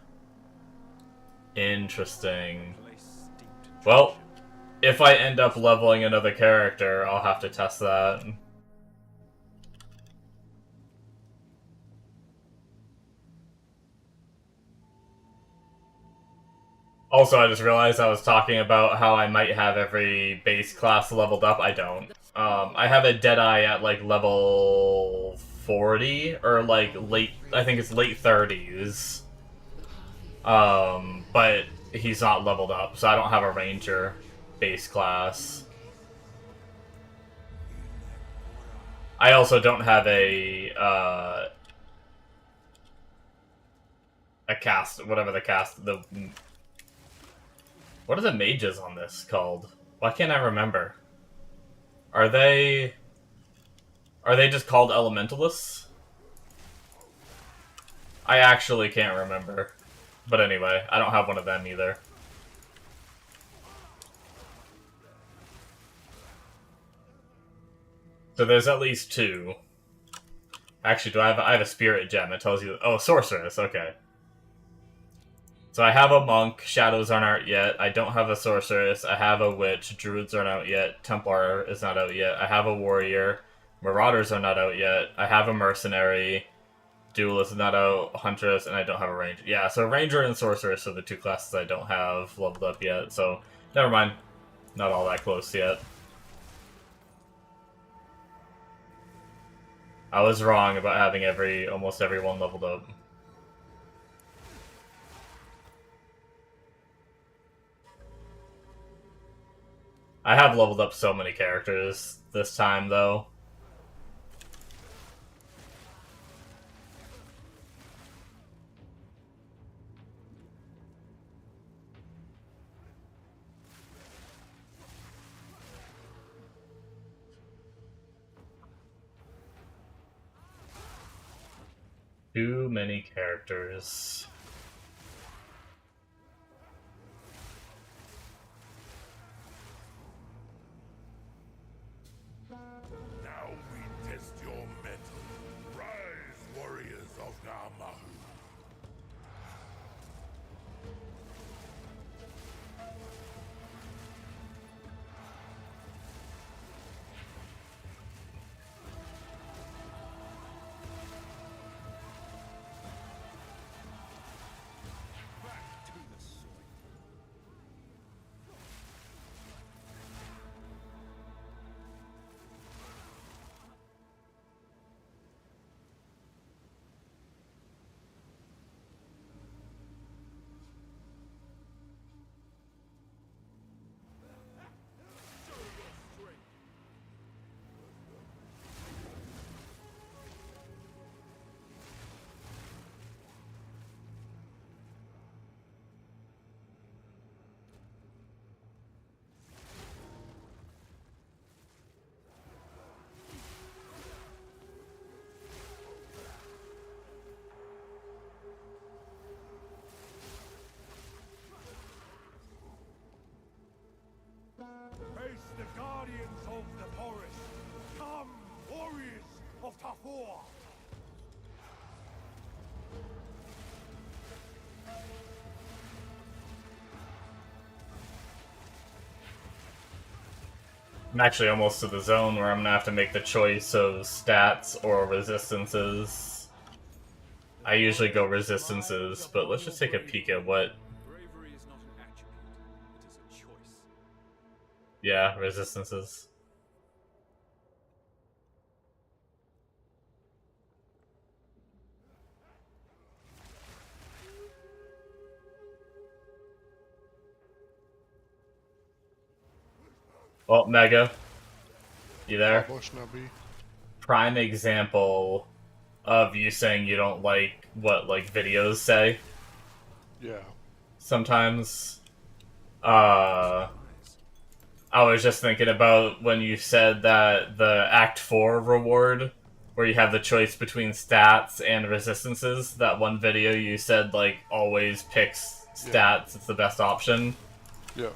Interesting. Place steeped in Well, tradition. if I end up leveling another character, I'll have to test that. Also, I just realized I was talking about how I might have every base class leveled up. I don't. I have a Deadeye at, like, level 40, or, like, late... I think it's late 30s. But he's not leveled up, so I don't have a Ranger base class. I also don't have a cast, whatever the cast, what are the mages on this called? Why can't I remember? Are they just called elementalists? I actually can't remember. But anyway, I don't have one of them either. So there's at least two. Actually, do I have a spirit gem? It tells you... Oh, sorceress, okay. So I have a monk, shadows aren't out yet. I don't have a sorceress, I have a witch, druids aren't out yet, Templar is not out yet. I have a warrior, marauders are not out yet. I have a mercenary, duelist is not out, huntress, and I don't have a ranger. Yeah, so ranger and sorceress are the two classes I don't have leveled up yet, so never mind. Not all that close yet. I was wrong about having almost everyone leveled up. I have leveled up so many characters this time, though. Too many characters. Now we test your mettle. Rise, warriors of Namahu. Back to the soil. Face the guardians of the forest. Come, warriors of Tafur. I'm actually almost to the zone where I'm gonna have to make the choice of stats or resistances. I usually go resistances, but let's just take a peek at what... Bravery is not an attribute, it is a choice. Yeah, resistances. Oh, Mega. You there? Bush now be. Prime example of you saying you don't like what, like, videos say Yeah. sometimes. I was just thinking about when you said that the Act 4 reward, where you have the choice between stats and resistances, that one video you said, like, always picks stats, it's the best option. Yeah.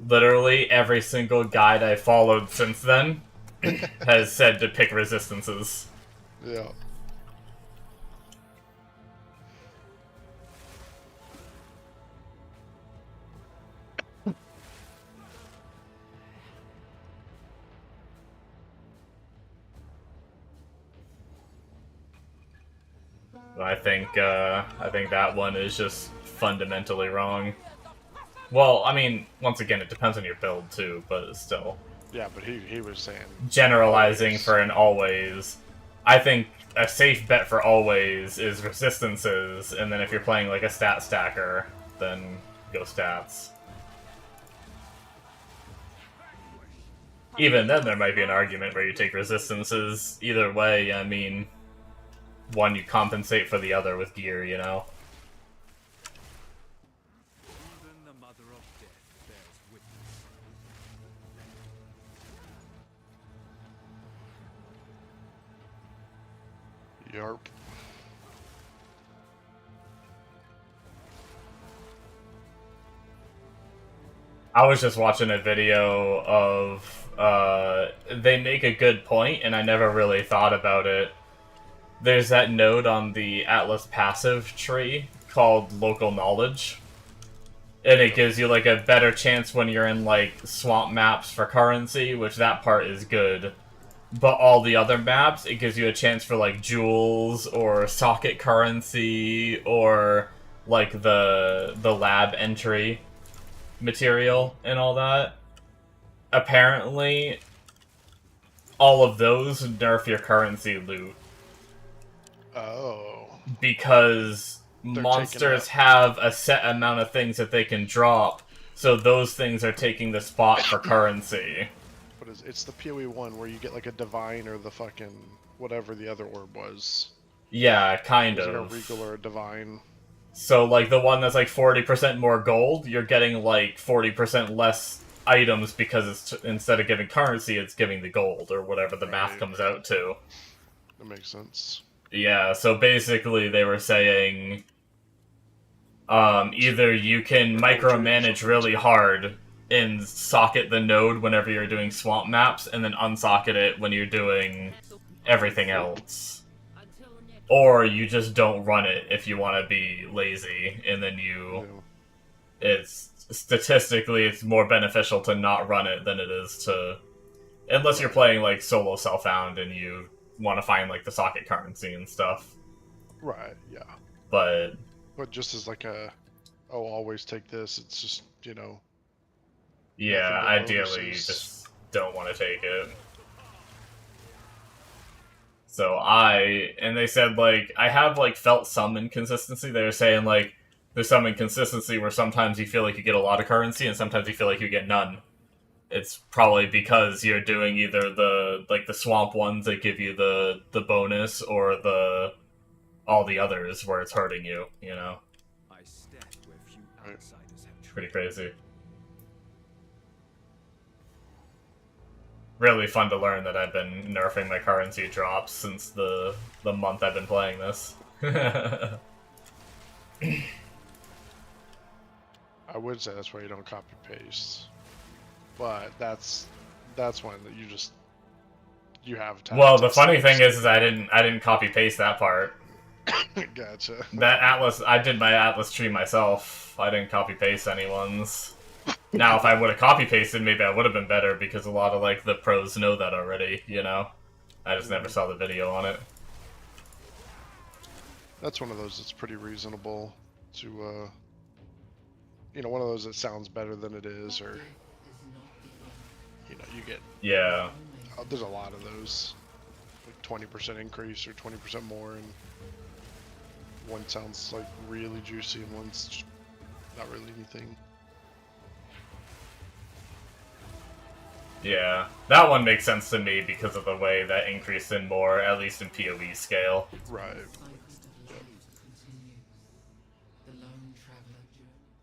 Literally every single guide I followed since then has said to pick resistances. Yeah. I think that one is just fundamentally wrong. Well, I mean, once again, it depends on your build too, but still. Yeah, but he was saying Generalizing always. for an always, I think a safe bet for always is resistances, and then if you're playing like a stat stacker, then go stats. Even then, there might be an argument where you take resistances. Either way, I mean, one, you compensate for the other with gear, you know? Even the mother of death bears witness. Yarp. I was just watching a video of, they make a good point, and I never really thought about it. There's that node on the Atlas passive tree called Local Knowledge. And it gives you, like, a better chance when you're in, like, swamp maps for currency, which that part is good. But all the other maps, it gives you a chance for, like, jewels, or socket currency, or, like, the lab entry material and all that. Apparently, all of those nerf your currency loot. Oh. because They're monsters taking have a set amount of things that they can drop, so those things are taking the spot for currency. What is it's the PoE one where you get like a divine or the fucking whatever the other orb was. Yeah, kind It was like of. a regal or a divine. So, like, the one that's like 40% more gold, you're getting like 40% less items because instead of giving currency, it's giving the gold, or whatever the math Right. comes out to. That makes sense. Yeah, so basically they were saying either you can micromanage really hard and socket the node whenever you're doing swamp maps, and then unsocket it when you're doing everything else. Or you just don't run it if you want to be lazy, and then Yeah. it's statistically it's more beneficial to not run it than it is to, unless you're playing like solo self-found and you want to find like the socket currency and stuff. Right, yeah. But just as like a, oh, always take this, it's just, you know. yeah, nothing but ideally you bonuses. just don't want to take it. So they said, like, I have, like, felt some inconsistency. They were saying, like, there's some inconsistency where sometimes you feel like you get a lot of currency and sometimes you feel like you get none. It's probably because you're doing either the swamp ones that give you the bonus, or all the others where it's hurting you, you know? I stand where few Right. outsiders have Pretty tread. crazy. Really fun to learn that I've been nerfing my currency drops since the month I've been playing this. I would say that's why you don't copy paste. But that's one that you have time. Well, the funny thing is I didn't copy paste that part. Gotcha. That Atlas, I did my Atlas tree myself. I didn't copy paste anyone's. Now, if I would have copy pasted, maybe I would have been better because a lot of like the pros know that already. You know, I just never saw the video on it. That's one of those that's pretty reasonable to you know, one of those that sounds better than it is, or you know, you get Yeah. there's a lot of those, like 20% increase or 20% more, and one sounds like really juicy and one's just not really anything. Yeah, that one makes sense to me because of the way that increased in more, at least in PoE scale. Right. The lone traveler journey.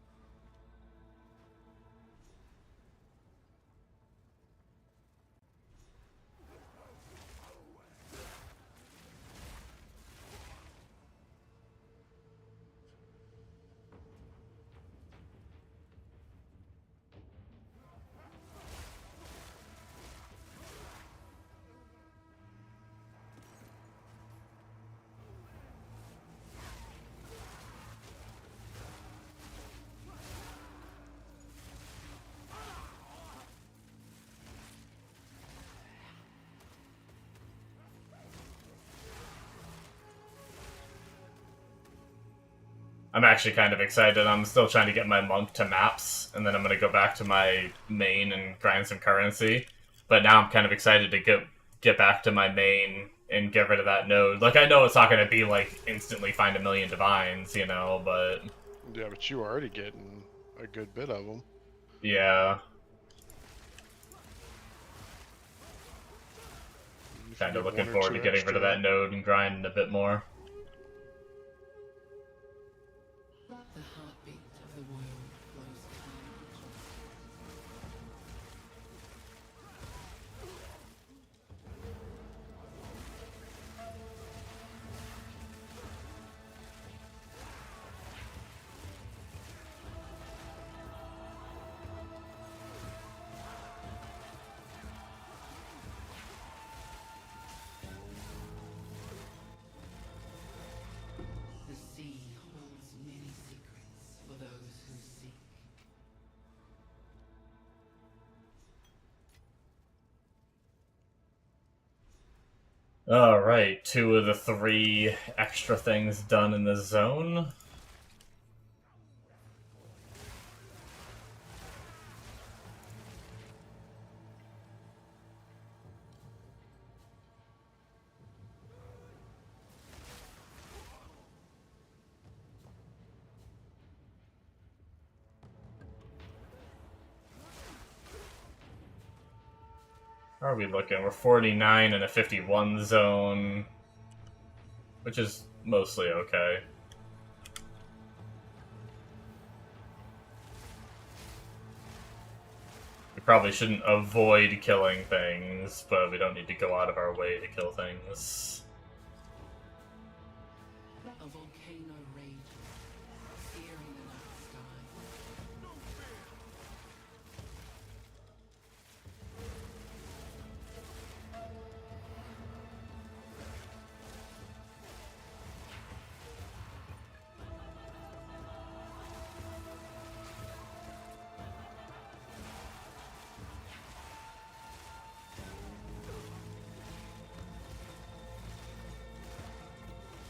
I'm actually kind of excited. I'm still trying to get my monk to maps, and then I'm gonna go back to my main and grind some currency. But now I'm kind of excited to get back to my main and get rid of that node. Like, I know it's not gonna be like instantly find a million divines, you know, but Yeah, but you were already getting a good bit of them. yeah. Kind of looking forward to getting rid of that node and grinding a bit more. The heartbeat of the world flows calm. The sea holds many secrets for those who seek. Alright, 2 of the 3 extra things done in the zone. How are we looking? We're 49 in a 51 zone, which is mostly okay. We probably shouldn't avoid killing things, but we don't need to go out of our way to kill things. A volcano rages, searing the night sky.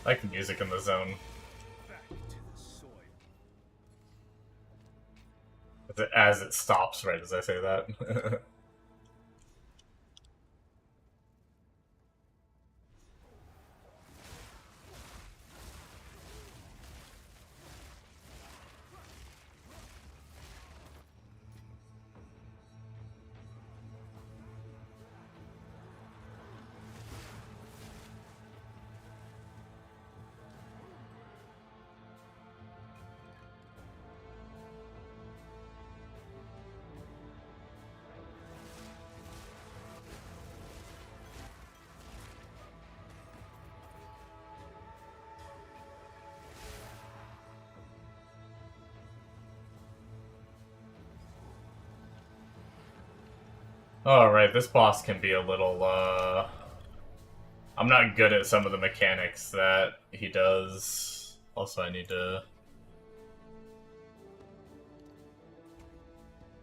I like the music in the zone. Back to the soil. As it stops right as I say that. Alright, this boss can be a little, I'm not good at some of the mechanics that he does. Also, I need to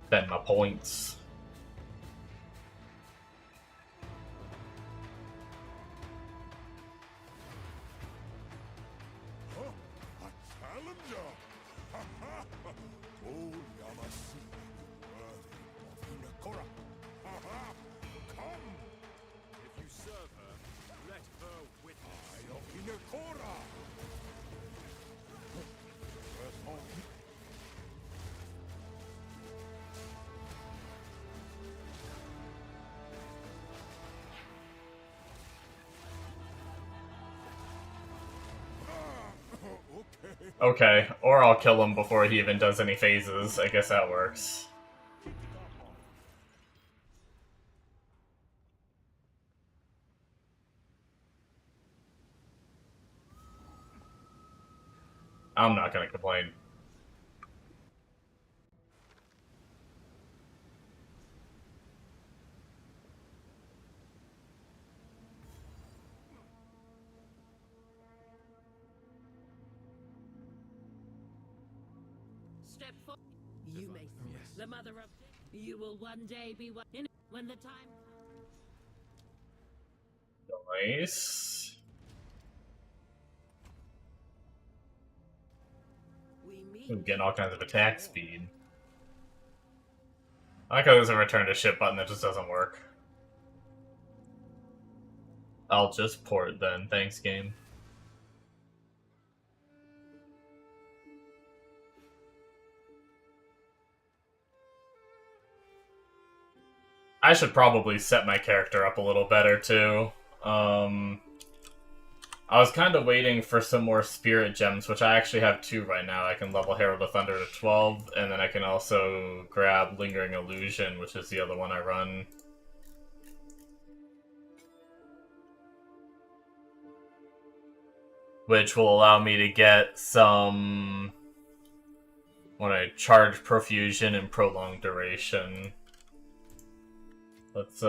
spend my points. Huh? A challenger? Oh, Yamasi, worthy of Hinekora. Come, If you serve her, let her witness. I of Hinekora. First home. Okay. Okay, or I'll kill him before he even does any phases. I guess that works. I'm not gonna complain. Step forward. You may the mother of you will one day be one in when the time Nice. we meet. Ooh, getting all kinds of attack speed. I like how there's a return to ship button that just doesn't work. I'll just port then, thanks game. I should probably set my character up a little better too. I was kind of waiting for some more spirit gems, which I actually have 2 right now. I can level Herald of Thunder to 12, and then I can also grab Lingering Illusion, which is the other one I run. Which will allow me to get some... when I charge Profusion and Prolonged Duration. Let's,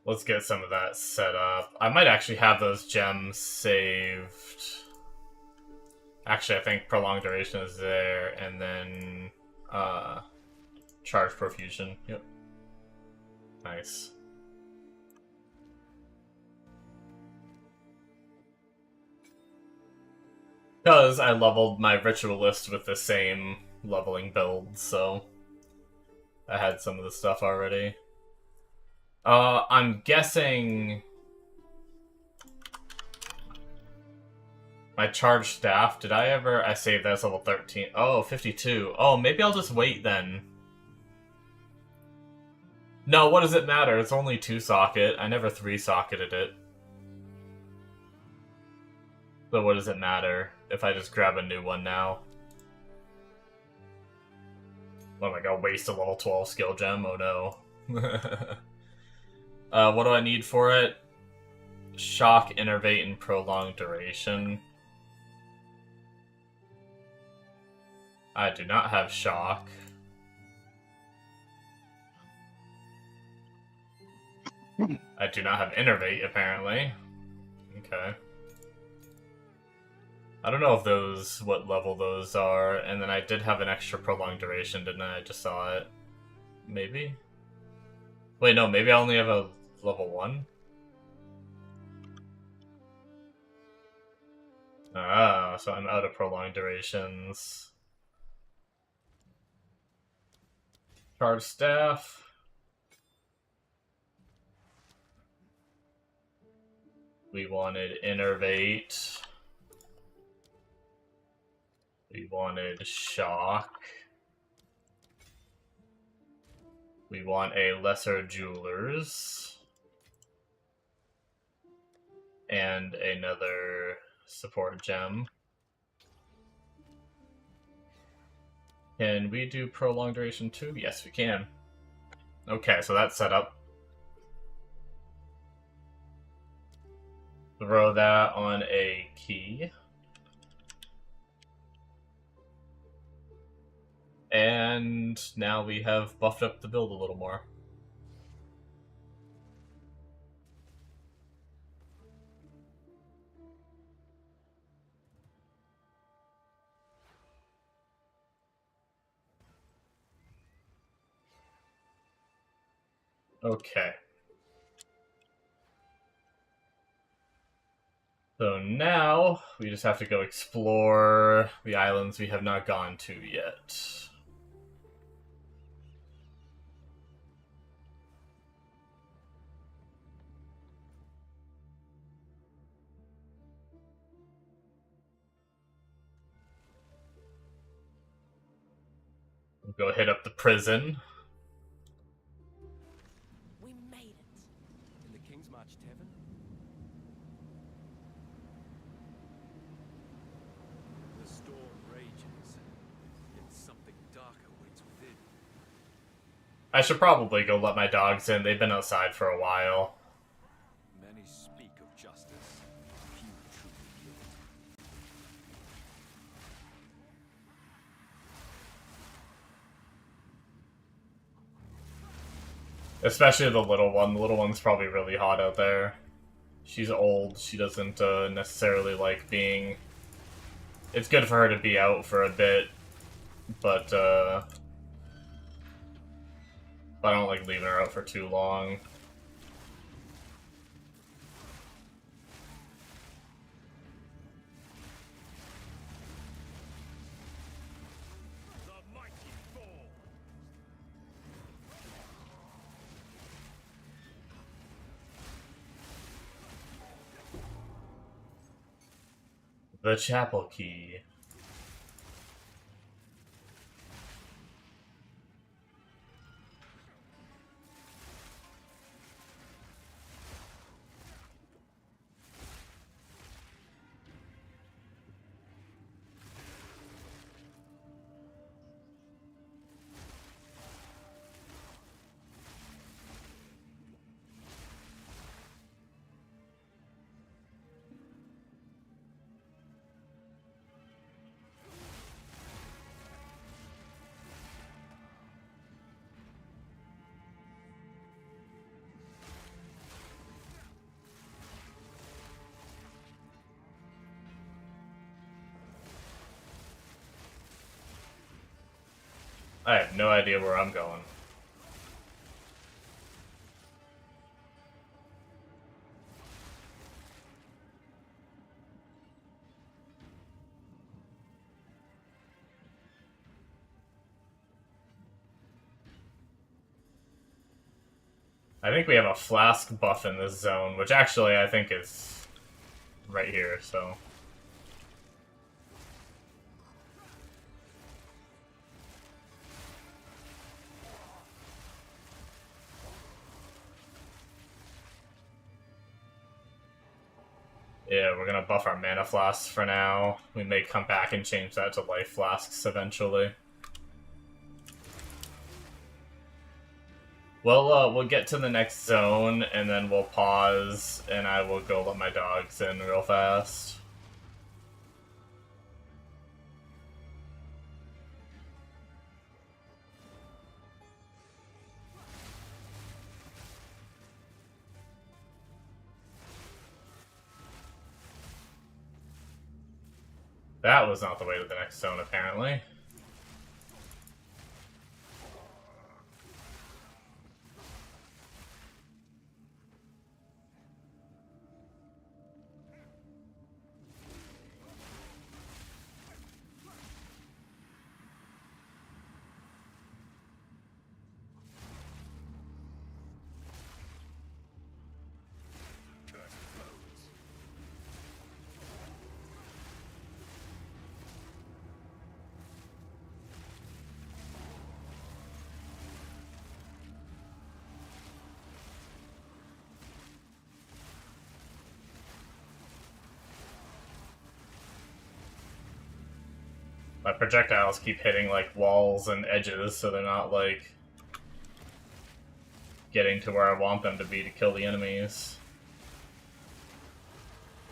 let's get some of that set up. I might actually have those gems saved. Actually, I think Prolonged Duration is there, and then, Charge Profusion. Yep. Nice. Because I leveled my Ritualist with the same leveling build, so I had some of the stuff already. I'm guessing My charged staff, did I ever... I saved that as level 13. Oh, 52. Oh, maybe I'll just wait then. No, what does it matter? It's only 2-socket. I never 3-socketed it. So what does it matter if I just grab a new one now? Oh my god, waste a level 12 skill gem? Oh no. What do I need for it? Shock, Innervate, and Prolonged Duration. I do not have Shock. I do not have Innervate, apparently. Okay. I don't know if those, what level those are, and then I did have an extra Prolonged Duration, didn't I? I just saw it. Maybe? Wait, no, maybe I only have a level 1? Ah, so I'm out of Prolonged Durations. Charge Staff. We wanted Innervate. We wanted Shock. We want a Lesser Jewelers. And another support gem. Can we do Prolonged Duration too? Yes, we can. Okay, so that's set up. Throw that on a key. And now we have buffed up the build a little more. Okay. So now we just have to go explore the islands we have not gone to yet. We'll go hit up the prison. We made it. In the King's March Tavern? The storm rages, yet something darker waits within. I should probably go let my dogs in. They've been outside for a while. Many speak of justice, few truly yield. Especially the little one. The little one's probably really hot out there. She's old. She doesn't necessarily like being... It's good for her to be out for a bit, but I don't like leaving her out for too long. The mighty Thor. The chapel key. I have no idea where I'm going. I think we have a flask buff in this zone, which actually I think is right here, so... we're gonna buff our mana flasks for now. We may come back and change that to life flasks eventually. We'll get to the next zone, and then we'll pause, and I will go let my dogs in real fast. That was not the way to the next zone, apparently. My projectiles keep hitting, like, walls and edges, so they're not, like, getting to where I want them to be to kill the enemies.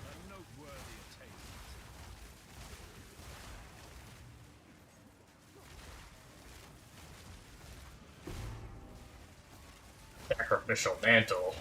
A noteworthy attainment. Sacrificial mantle.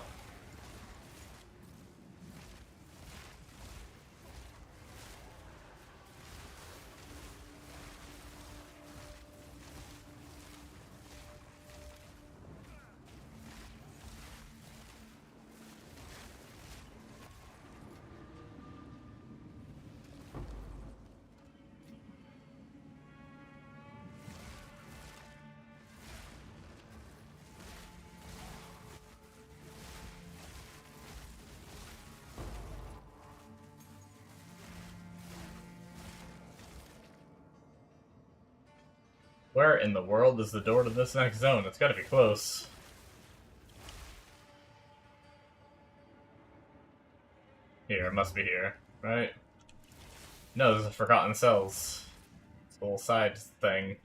Where in the world is the door to this next zone? It's gotta be close. Here, it must be here, right? No, this is Forgotten Cells. It's a little side thing.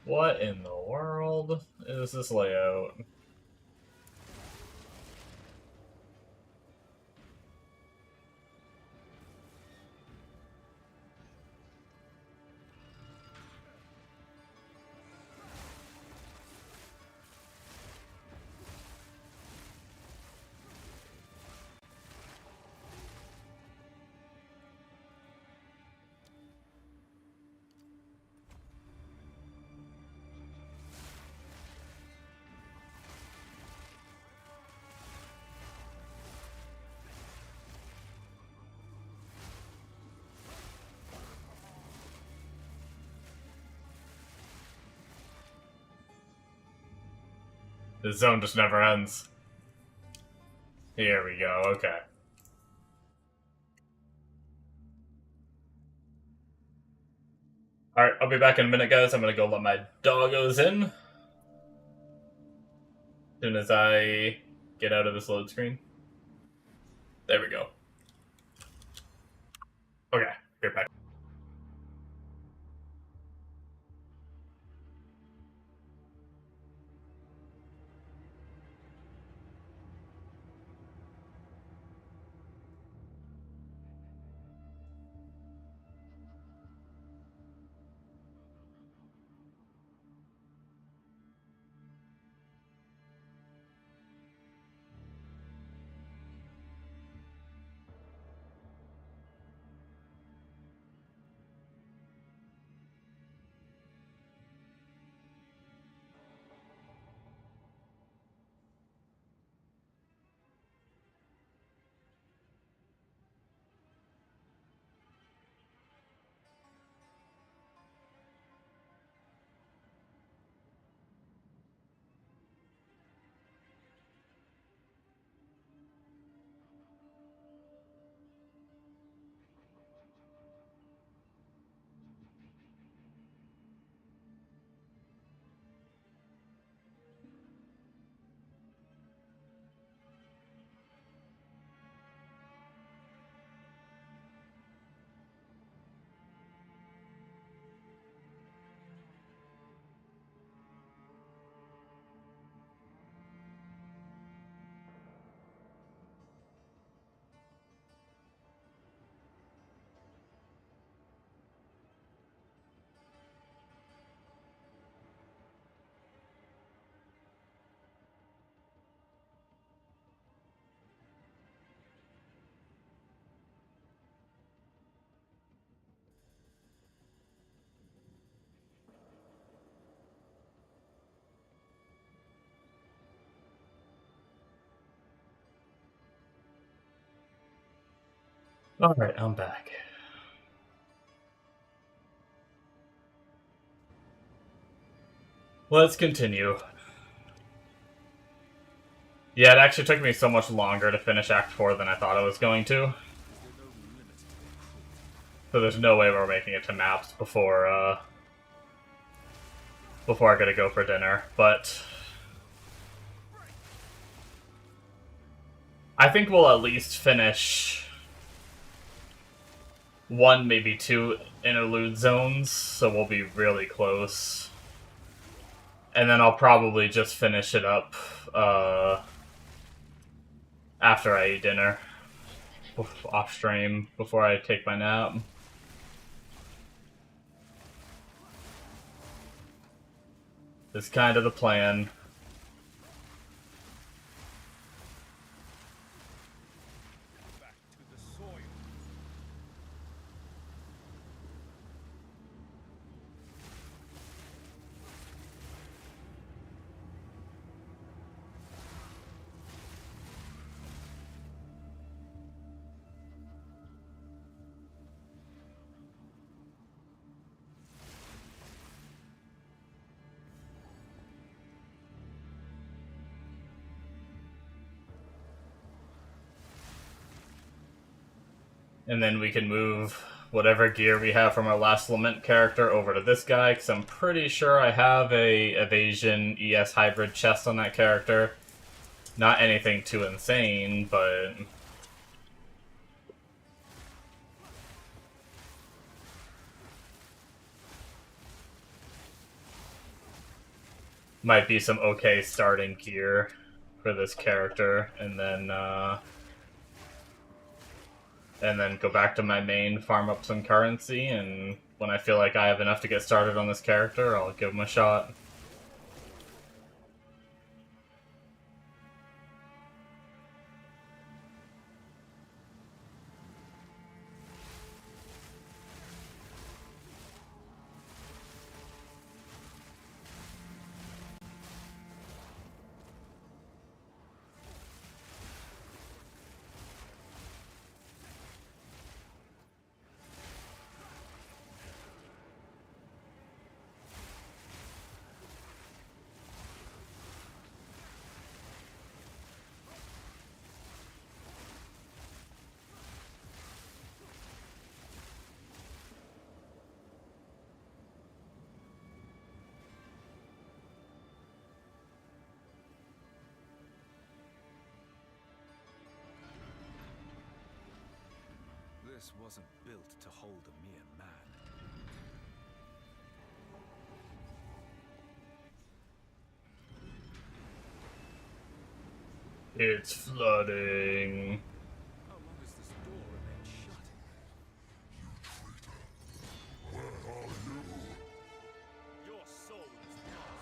What in the world is this layout? The zone just never ends. Here we go, okay. Alright, I'll be back in a minute, guys. I'm gonna go let my doggos in. As soon as I get out of this load screen. There we go. Okay, you're back. Alright, I'm back. Let's continue. Yeah, it actually took me so much longer to finish Act 4 than I thought it was going to. So there's no way we're making it to Maps before I gotta go for dinner, but I think we'll at least finish 1, maybe 2 interlude zones, so we'll be really close. And then I'll probably just finish it up after I eat dinner, off stream, before I take my nap. That's kind of the plan. Back to the soil. And then we can move whatever gear we have from our last Lament character over to this guy, because I'm pretty sure I have a Evasion ES hybrid chest on that character. Not anything too insane, but might be some okay starting gear for this character, and then go back to my main, farm up some currency, and when I feel like I have enough to get started on this character, I'll give him a shot. This wasn't built to hold a mere man. It's flooding. How long has this door remained shut? Where are you? Your soul is lost.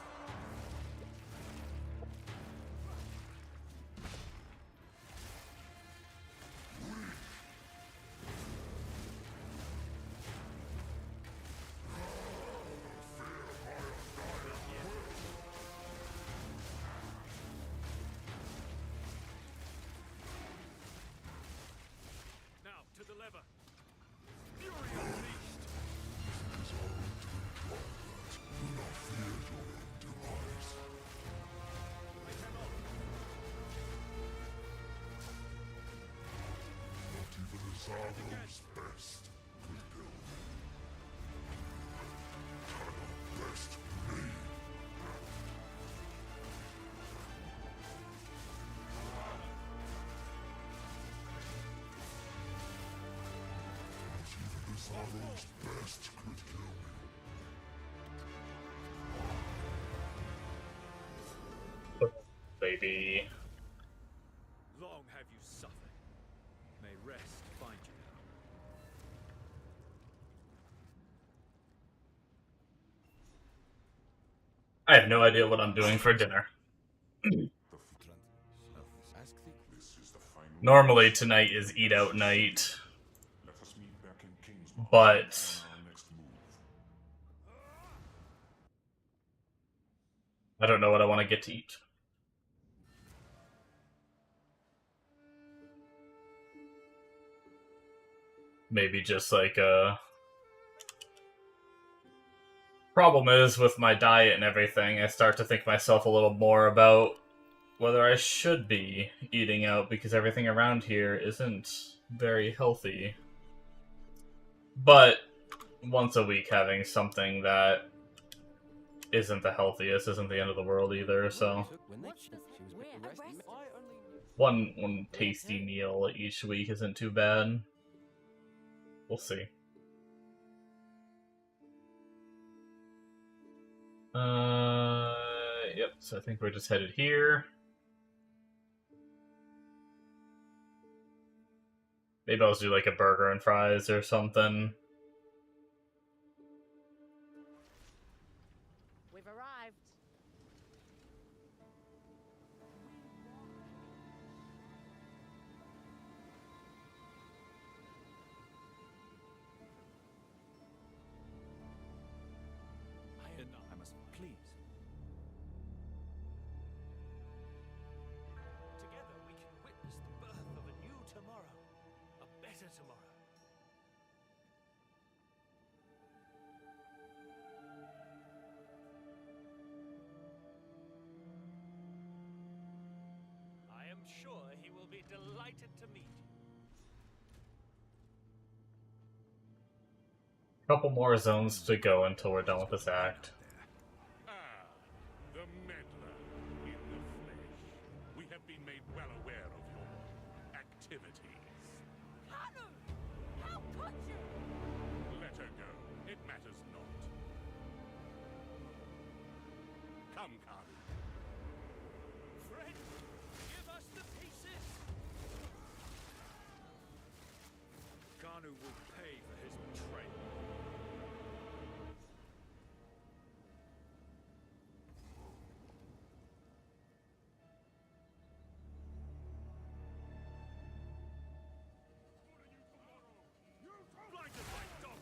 Now to the lever. Fury unleashed. Do not fear your own demise. I cannot. Not even Azavo's best could kill me. Cannot best me. Not even Azavo's best could kill me. Baby. Long have you suffered. May rest find you now. I have no idea what I'm doing for dinner. Normally tonight is eat out night, but I don't know what I want to get to eat. maybe just like a problem is with my diet and everything, I start to think myself a little more about whether I should be eating out because everything around here isn't very healthy. But once a week having something that isn't the healthiest isn't the end of the world either, so When they What's she this? was Where? arrested. Arrested? I only one tasty meal each week isn't too bad. We'll see. Yep, so I think we're just headed here. Maybe I'll just do like a burger and fries or something. We've arrived. I must please. Together we can witness the birth of a new tomorrow. A better tomorrow. I am sure he will be delighted to meet you. Couple more zones to go until we're done with this act. Ah, the meddler in the flesh. We have been made well aware of your activities. Hanu! How could you? Let her go. It matters not. Come, Kari. Friend, give us the pieces. Kanu will pay for his betrayal. Blinded by dogma.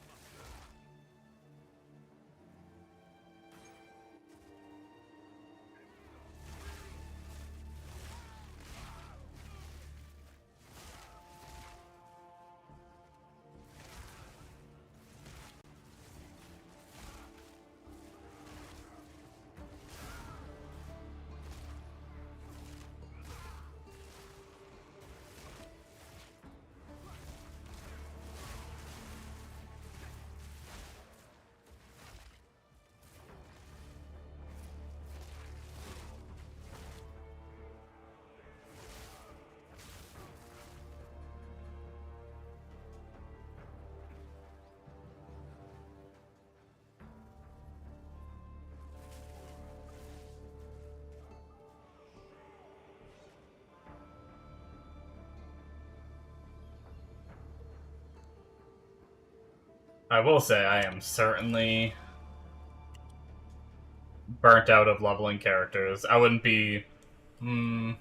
I will say I am certainly burnt out of leveling characters. I wouldn't be... I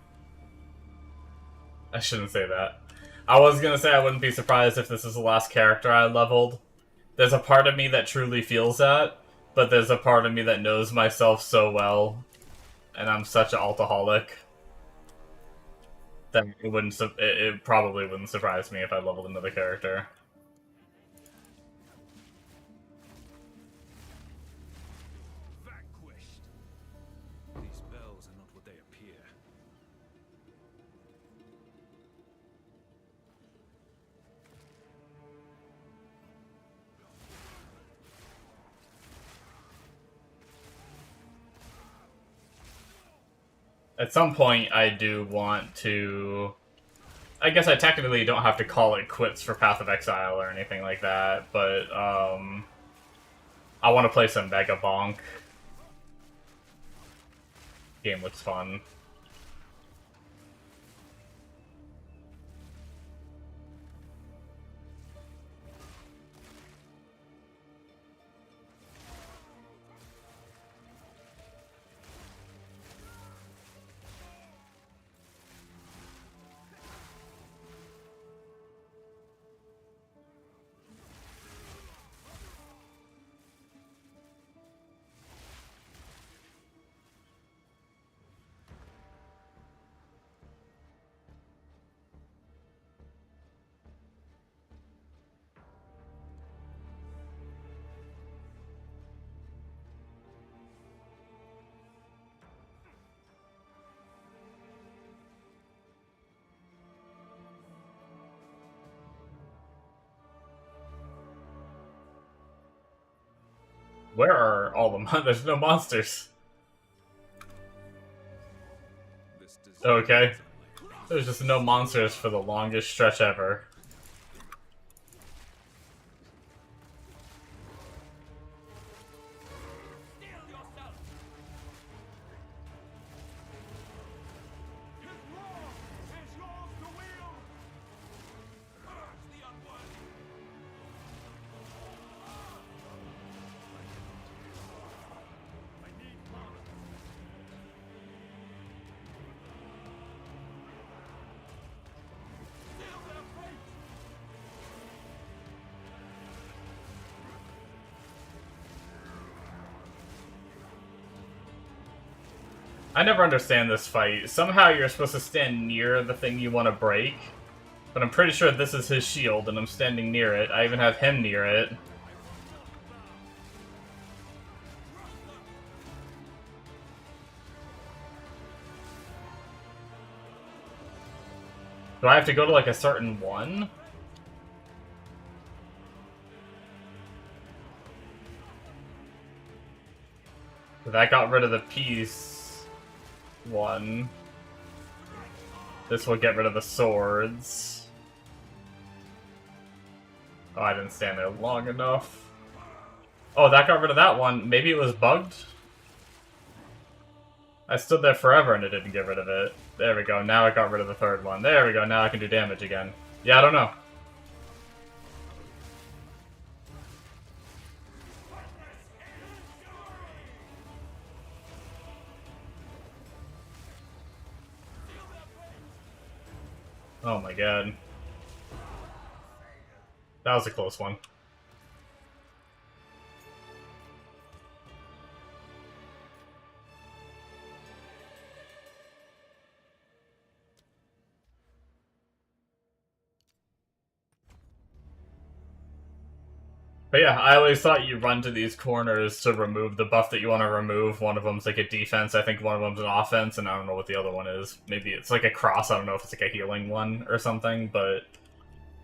shouldn't say that. I was gonna say I wouldn't be surprised if this is the last character I leveled. There's a part of me that truly feels that, but there's a part of me that knows myself so well, and I'm such an altaholic, that it probably wouldn't surprise me if I leveled another character. Vanquished. These bells are not what they appear. At some point, I do want to... I guess I technically don't have to call it quits for Path of Exile or anything like that, but, I want to play some Mega Bonk. Game looks fun. Where are all the there's no monsters. This disease Okay. is unlike There's just no monsters for the longest stretch ever. His law is yours to wield. Purge the unworthy. I need balance. Seal their fate. I never understand this fight. Somehow you're supposed to stand near the thing you want to break, but I'm pretty sure this is his shield, and I'm standing near it. I even have him near it. Do I have to go to, like, a certain one? That got rid of the peace one. This will get rid of the swords. Oh, I didn't stand there long enough. Oh, that got rid of that one. Maybe it was bugged? I stood there forever and it didn't get rid of it. There we go, now it got rid of the third one. There we go, now I can do damage again. Yeah, I don't know. Oh my god. That was a close one. But yeah, I always thought you run to these corners to remove the buff that you want to remove. One of them's like a defense, I think one of them's an offense, and I don't know what the other one is. Maybe it's like a cross, I don't know if it's like a healing one or something, but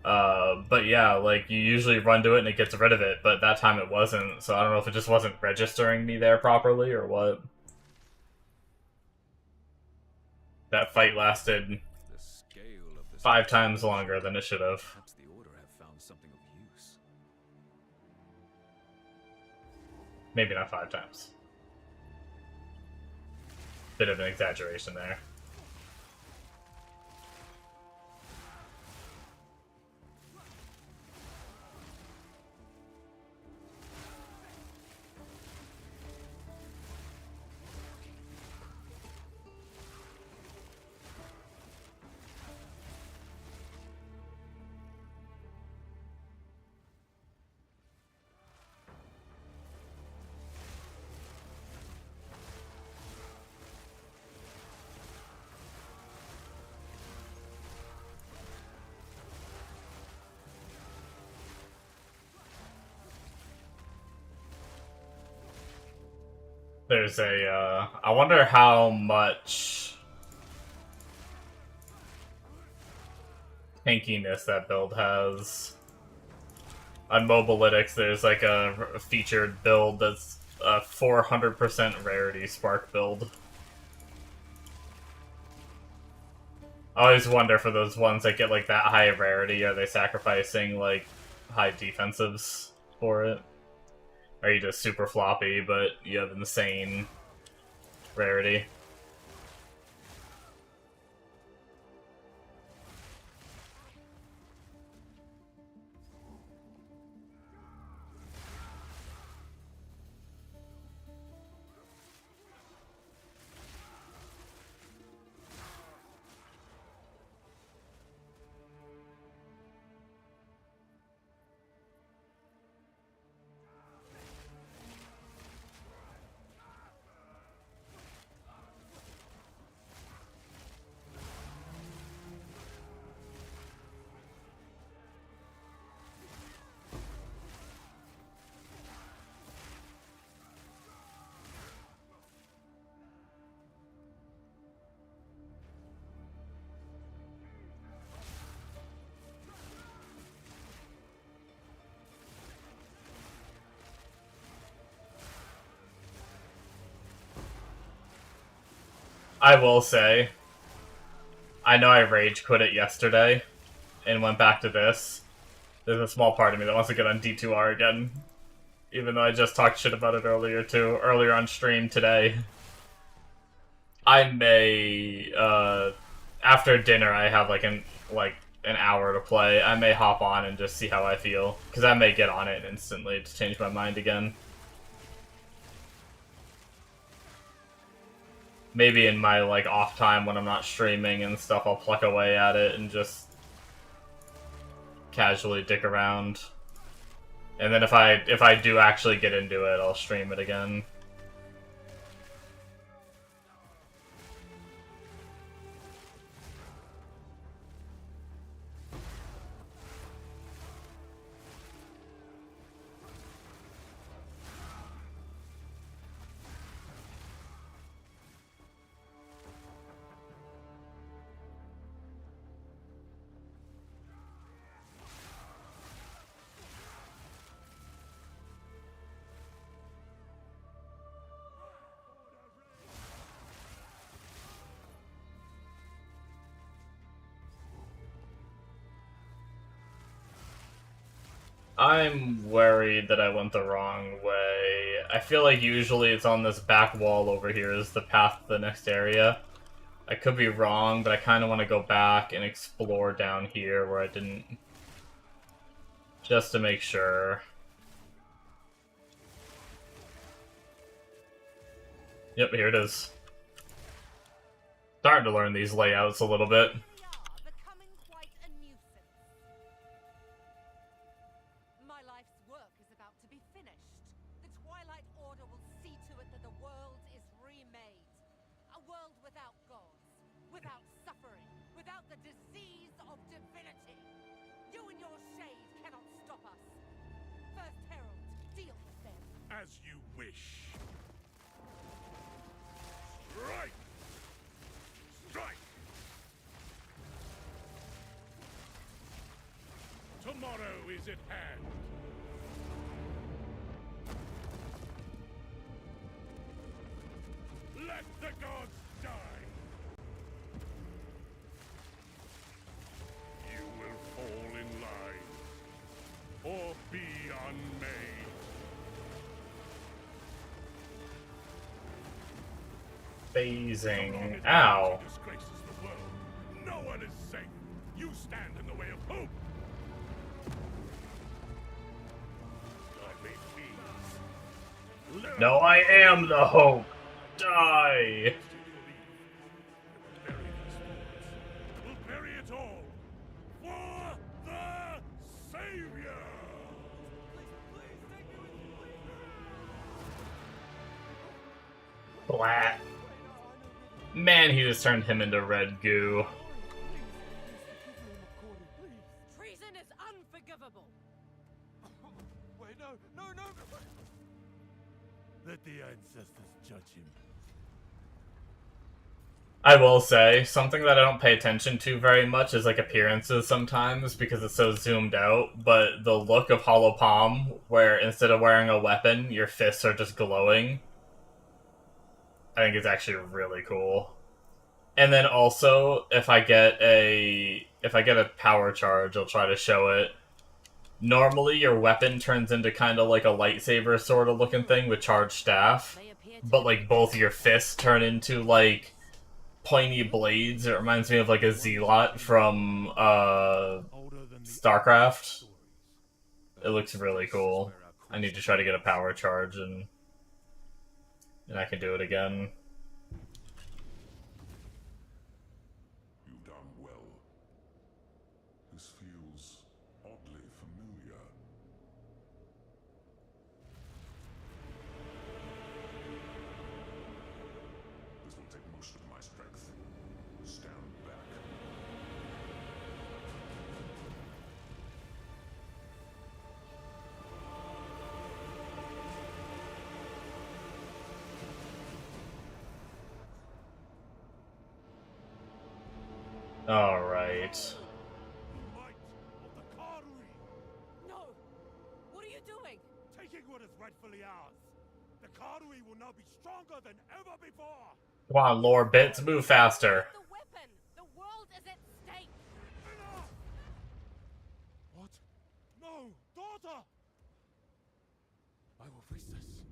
yeah, like, you usually run to it and it gets rid of it, but that time it wasn't, so I don't know if it just wasn't registering me there properly or what. That fight lasted the scale of this 5 times longer than it should have. Perhaps the Order have found something of use. Maybe not 5 times. Bit of an exaggeration there. There's a, I wonder how much tankiness that build has. On Mobalytics, there's like a featured build that's a 400% rarity spark build. I always wonder for those ones that get like that high rarity, are they sacrificing like high defensives for it? Are you just super floppy, but you have insane rarity? I will say, I know I rage quit it yesterday and went back to this. There's a small part of me that wants to get on D2R again. Even though I just talked shit about it earlier on stream today. I may, after dinner I have like an hour to play. I may hop on and just see how I feel. Because I may get on it instantly to change my mind again. Maybe in my like off time when I'm not streaming and stuff, I'll pluck away at it and just casually dick around. And then if I do actually get into it, I'll stream it again. I'm worried that I went the wrong way. I feel like usually it's on this back wall over here is the path to the next area. I could be wrong, but I kind of want to go back and explore down here where I didn't. Just to make sure. Yep, here it is. Starting to learn these layouts a little bit. As you wish. Strike! Strike! Tomorrow is at hand. Let the gods die. You will fall in line, or be unmade. Phasing. Ow. Disgraces the world. No one is safe. You stand in the way of hope. Godly fiends. No, I am the hope. Die. We'll bury it all for the Savior. Blat. Man, he just turned him into red goo. Treason is unforgivable. Wait, no. Let the ancestors judge him. I will say, something that I don't pay attention to very much is like appearances sometimes because it's so zoomed out, but the look of Hollow Palm, where instead of wearing a weapon, your fists are just glowing, I think it's actually really cool. And then also, if I get a power charge, I'll try to show it. Normally, your weapon turns into kind of like a lightsaber sort of looking thing with charged staff, but like both your fists turn into like pointy blades. It reminds me of like a Zealot from StarCraft. It looks really cool. I need to try to get a power charge and I can do it again. You've done well. This feels oddly familiar. This will take most of my strength. Stand back. Alright. Might of the Karui, No! What are you doing? taking what is rightfully ours. The Karui will now be stronger than ever before. Come on, lore bits, move faster. The weapon! The world is at stake! Enough! What? No! Daughter! I will face this.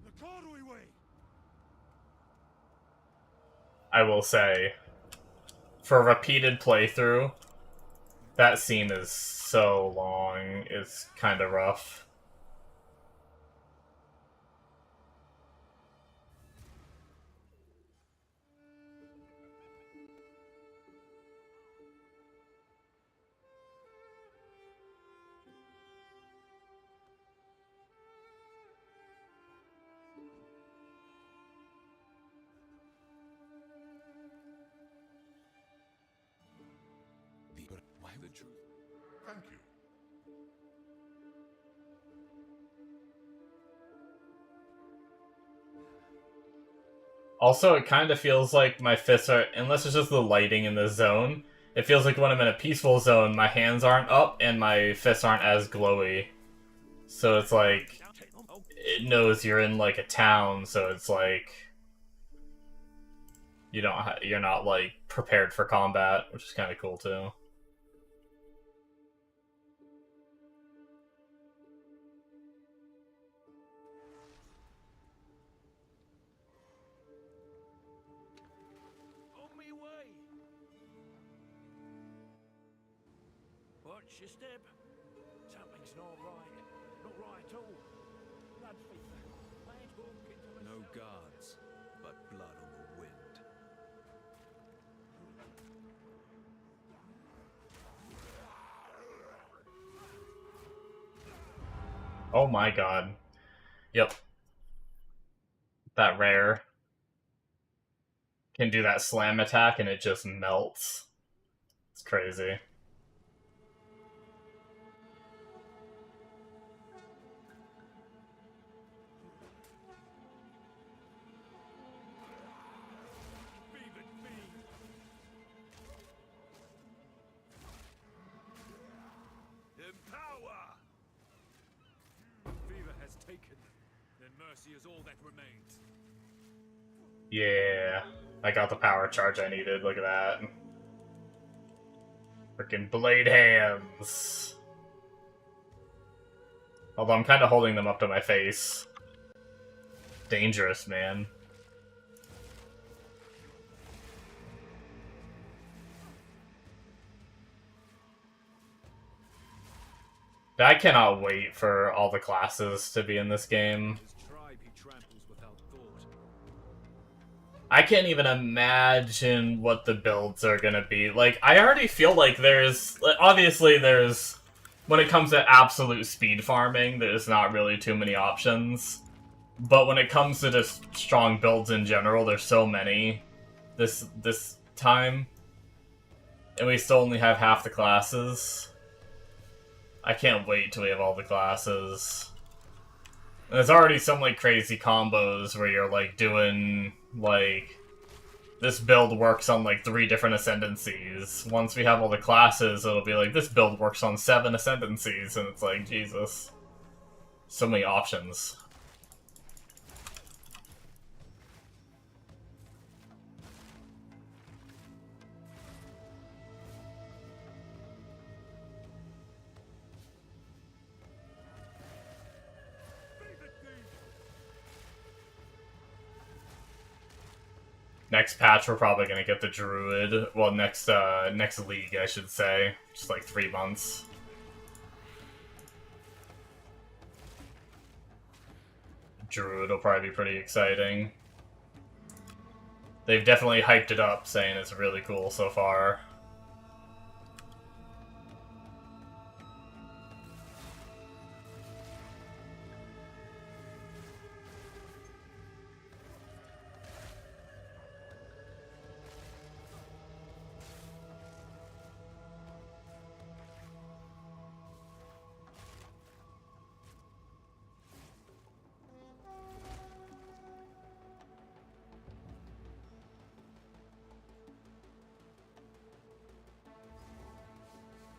The Kardoi way! I will say, for a repeated playthrough, that scene is so long, it's kind of rough. But why the truth? Thank you. Also, it kind of feels like my fists are, unless it's just the lighting in the zone, it feels like when I'm in a peaceful zone, my hands aren't up and my fists aren't as glowy. So it's like, it knows you're in like a town, so it's like, you're not like prepared for combat, which is kind of cool too. On me way. Watch your step. Something's not right. Not right at all. Blood fever. Bad hook into the No soul. guards, but blood on the wind. Oh my god. Yep. That rare can do that slam attack and it just melts. It's crazy. Fevered fiend! Empower! Fever has taken. Then mercy is all that remains. Yeah. I got the power charge I needed. Look at that. Freaking blade hands. Although I'm kind of holding them up to my face. Dangerous, man. I cannot wait for all the classes to be in this game. His tribe he tramples without thought. I can't even imagine what the builds are gonna be. Like, I already feel like obviously there's, when it comes to absolute speed farming, there's not really too many options. But when it comes to just strong builds in general, there's so many this time. And we still only have half the classes. I can't wait till we have all the classes. And there's already some, like, crazy combos where you're, like, doing, like, this build works on, like, 3 different ascendancies. Once we have all the classes, it'll be like, this build works on 7 ascendancies, and it's like, Jesus. So many options. Next patch, we're probably gonna get the Druid. Well, next league, I should say. Just like 3 months. Druid will probably be pretty exciting. They've definitely hyped it up, saying it's really cool so far.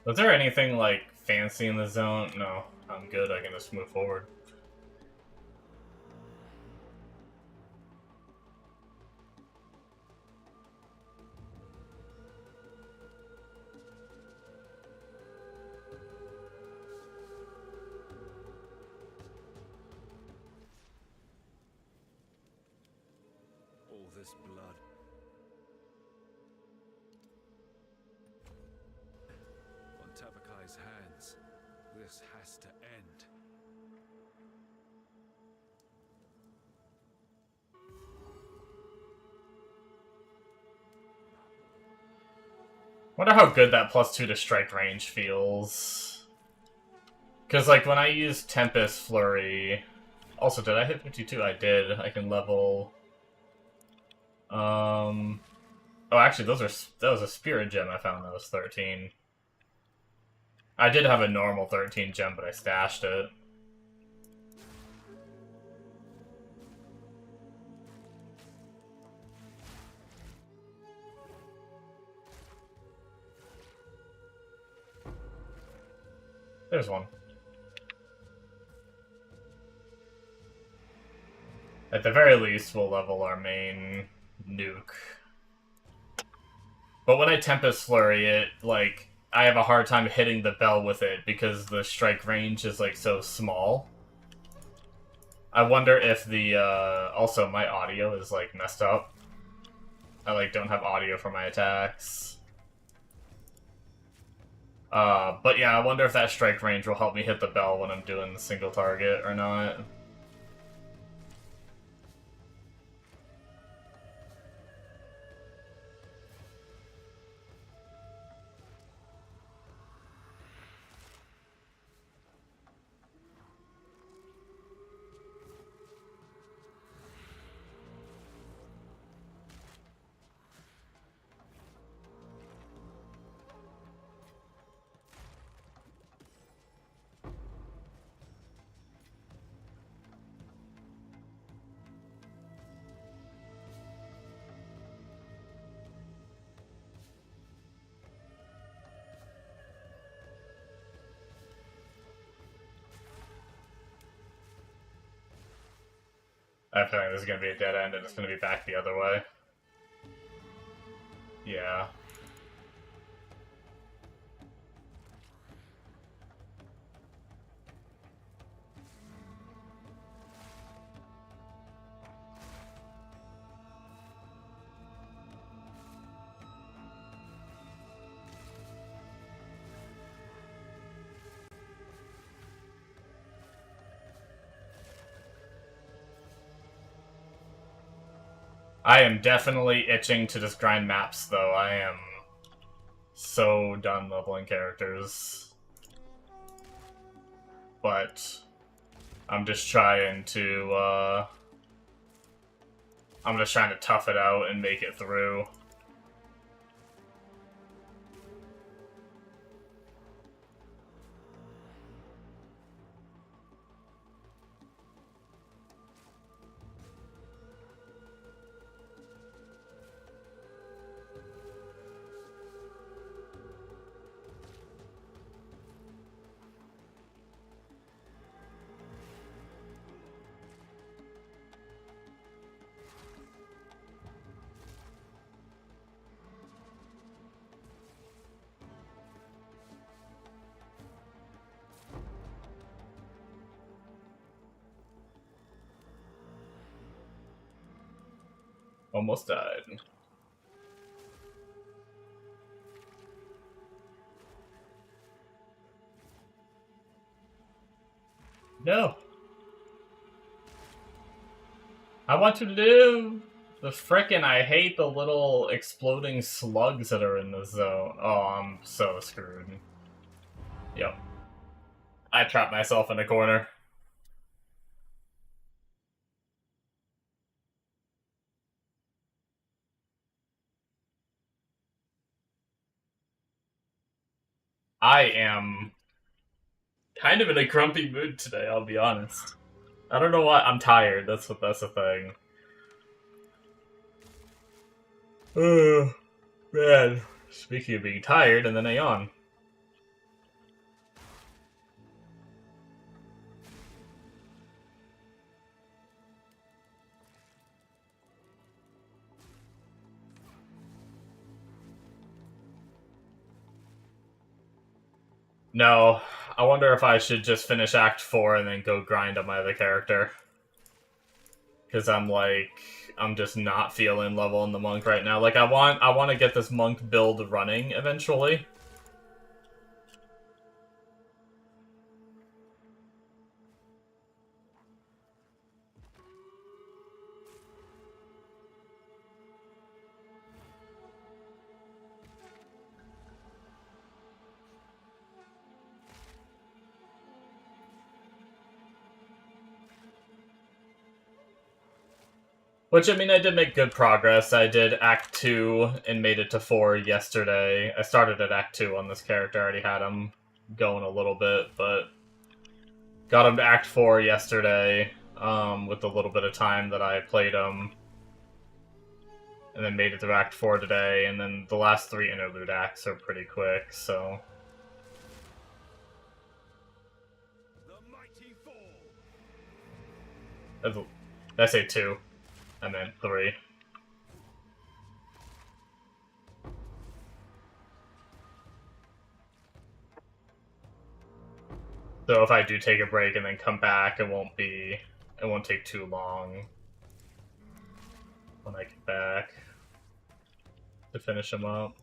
Was there anything, like, fancy in the zone? No, I'm good. I can just move forward. endless blood. On Tabakai's hands, this has to end. Wonder how good that +2 to strike range feels. Because, like, when I use Tempest Flurry... Also, did I hit 52? I did. I can level... Oh, actually, that was a Spirit Gem I found that was 13. I did have a normal 13 gem, but I stashed it. There's one. At the very least, we'll level our main nuke. But when I Tempest Flurry it, like, I have a hard time hitting the bell with it because the strike range is, like, so small. I wonder if the, also, my audio is, like, messed up. I, like, don't have audio for my attacks. But yeah, I wonder if that strike range will help me hit the bell when I'm doing the single target or not. I have a feeling this is going to be a dead end and it's going to be back the other way. Yeah. I am definitely itching to just grind maps, though. I am so done leveling characters. But I'm just trying to, I'm just trying to tough it out and make it through. Almost died. No. I want to live! The frickin' I hate the little exploding slugs that are in the zone. Oh, I'm so screwed. Yep. I trapped myself in a corner. I am kind of in a grumpy mood today, I'll be honest. I don't know why. I'm tired. That's the thing. Oh, man. Speaking of being tired, and then I yawn. No, I wonder if I should just finish Act 4 and then go grind on my other character. Because I'm just not feeling leveling the monk right now. Like, I want to get this monk build running eventually. Which, I mean, I did make good progress. I did Act 2 and made it to 4 yesterday. I started at Act 2 on this character. I already had him going a little bit, but got him to Act 4 yesterday with a little bit of time that I played him. And then made it to Act 4 today, and then the last 3 interlude acts are pretty quick, so... The mighty fall. Did I say 2? I meant 3. So if I do take a break and then come back, it won't take too long when I get back to finish them up.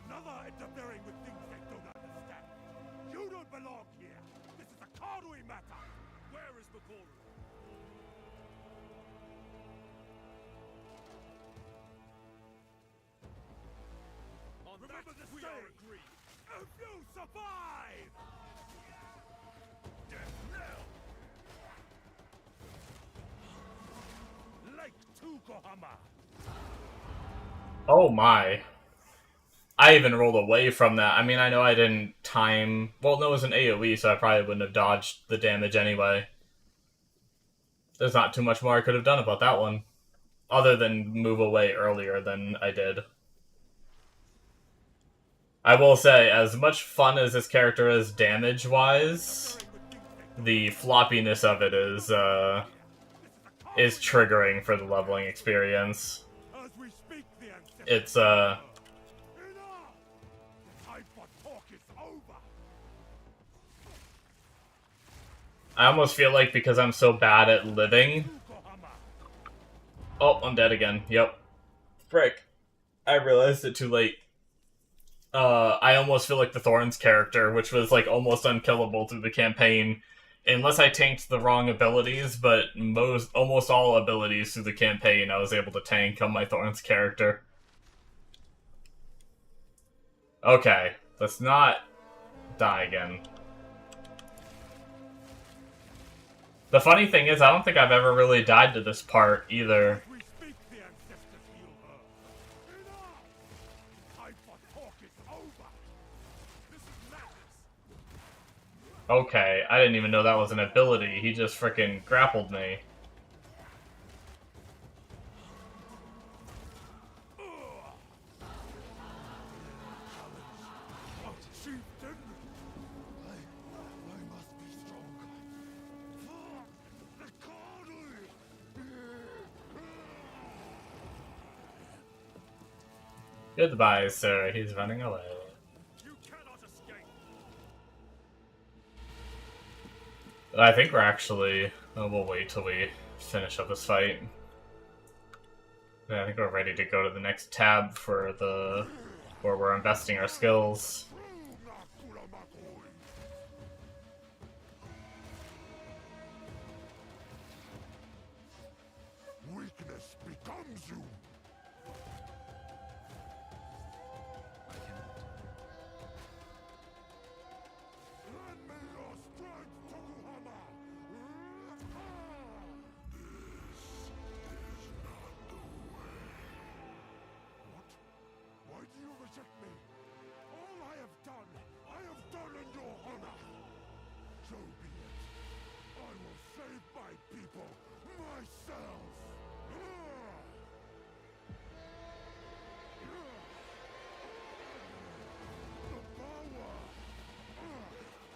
Another interfering with things they don't understand. You don't belong here. This is a Karui matter. Where is Makoru? On Remember that, the we saying. are agreed. If you survive! Death knell! Lake Tukohama! Oh my. I even rolled away from that. I mean, I know I didn't time... Well, no, it was an AoE, so I probably wouldn't have dodged the damage anyway. There's not too much more I could have done about that one. Other than move away earlier than I did. I will say, as much fun as this character is damage-wise, the floppiness of it is triggering for the leveling experience. As we speak, the ancestors. It's, Enough! The time for talk is over. I almost feel like because I'm so bad at living... Oh, I'm dead again. Yep. Frick. I realized it too late. I almost feel like the Thorns character, which was, like, almost unkillable through the campaign. Unless I tanked the wrong abilities, but almost all abilities through the campaign I was able to tank on my Thorns character. Okay, let's not die again. The funny thing is, I don't think I've ever really died to this part, either. We speak, the ancestors heal her. Enough! The time for talk is over. This is madness. Okay, I didn't even know that was an ability. He just frickin' grappled me. Chieftain, I must be strong. The Karui! Goodbye, sir. He's running away. You cannot escape. I think we're actually... we'll wait till we finish up this fight. Yeah, I think we're ready to go to the next tab for the... where we're investing our skills. Weakness becomes you. I cannot. Lend me your strength, Tokuhama. What? Why do you reject me? All I have done in your honor. So be it. I will save my people myself. The power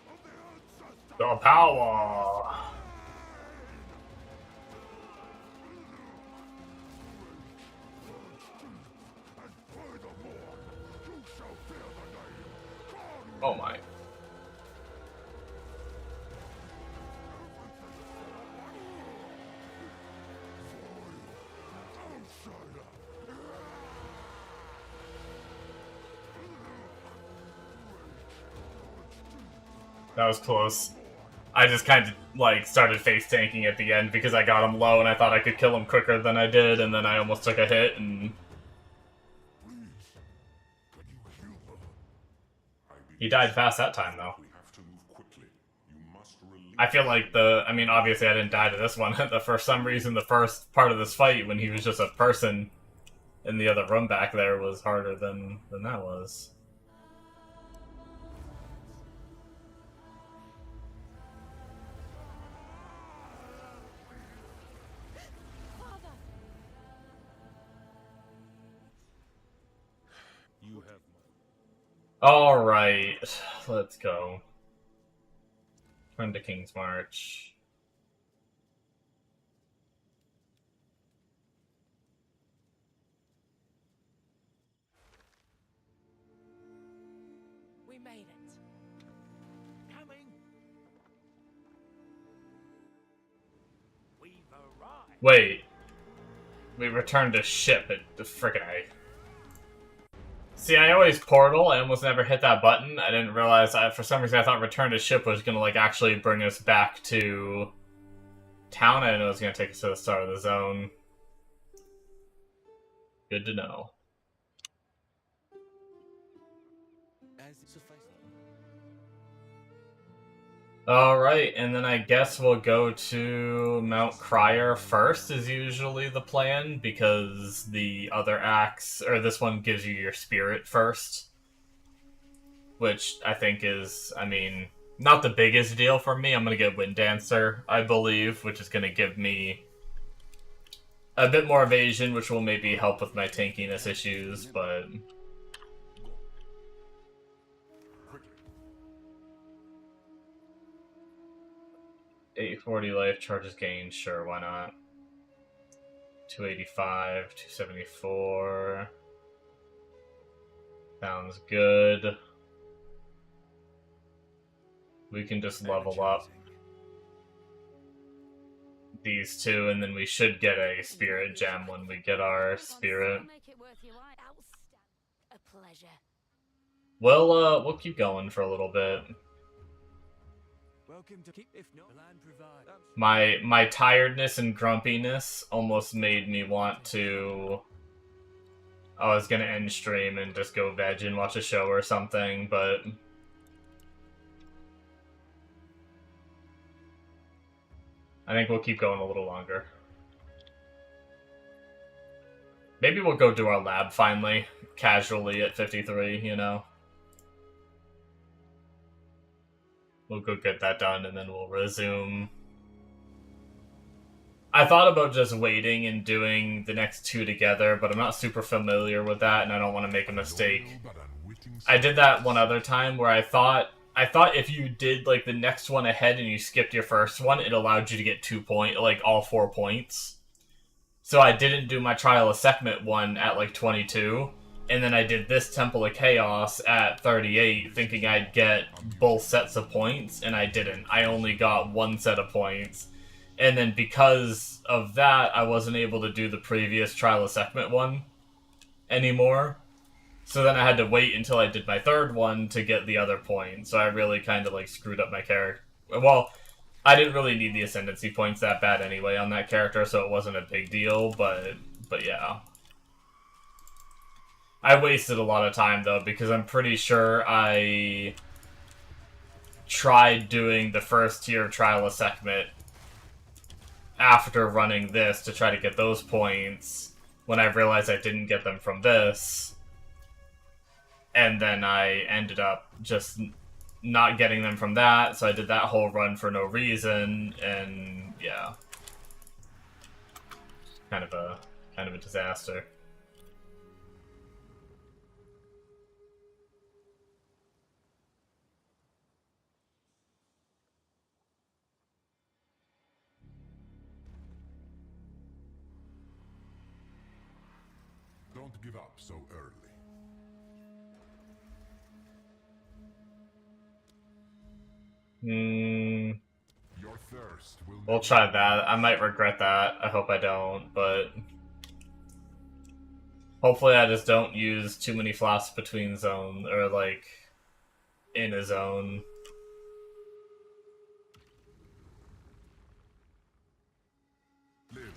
of the ancestors. The power! And furthermore, you shall fear the name. Oh my. Outsider. That was close. I just kind of, like, started face tanking at the end because I got him low and I thought I could kill him quicker than I did, and then I almost took a hit, and... He died fast that time, though. We have to move quickly. You must release. I feel like I mean, obviously I didn't die to this one. For some reason, the first part of this fight, when he was just a person in the other room back there, was harder than that was. You have Alright, let's go. Turn to King's March. We made it. Coming. We've arrived. Wait. We returned to ship at the frickin' A. See, I always portal, I almost never hit that button. I didn't realize, for some reason I thought return to ship was gonna, like, actually bring us back to town. I didn't know it was gonna take us to the start of the zone. Good to know. As suffice. Alright, and then I guess we'll go to Mount Crier first, is usually the plan, because the other axe, or this one gives you your spirit first. Which I think is, I mean, not the biggest deal for me. I'm gonna get Wind Dancer, I believe, which is gonna give me a bit more evasion, which will maybe help with my tankiness issues, but... 840 life charges gained, sure, why not? 285, 274. Sounds good. We can just level up these two, and then we should get a spirit gem when we get our spirit. Make it worth your while. Outstanding. A pleasure. We'll keep going for a little bit. Welcome to keep if not the land provide. My tiredness and grumpiness almost made me want to... I was gonna end stream and just go veg and watch a show or something, but... I think we'll keep going a little longer. Maybe we'll go do our lab finally, casually at 53, you know? We'll go get that done, and then we'll resume. I thought about just waiting and doing the next two together, but I'm not super familiar with that, and I don't want to make a mistake. I did that one other time where I thought if you did like the next one ahead and you skipped your first one, it allowed you to get 2 points, like all 4 points. So I didn't do my Trial of Sekhmet one at like 22. And then I did this Temple of Chaos at 38, thinking I'd get both sets of points, and I didn't. I only got one set of points. And then because of that, I wasn't able to do the previous Trial of Sekhmet one anymore. So then I had to wait until I did my third one to get the other point. So I really kind of, like, screwed up my character. Well, I didn't really need the Ascendancy points that bad anyway on that character, so it wasn't a big deal, but yeah. I wasted a lot of time, though, because I'm pretty sure I tried doing the first tier of Trial of Sekhmet after running this to try to get those points when I realized I didn't get them from this. And then I ended up just not getting them from that, so I did that whole run for no reason, and yeah. Kind of a disaster. Don't give up so early. Your thirst will We'll try that. I might regret that. I hope I don't, but hopefully I just don't use too many flasks between zones, or like in a zone. live.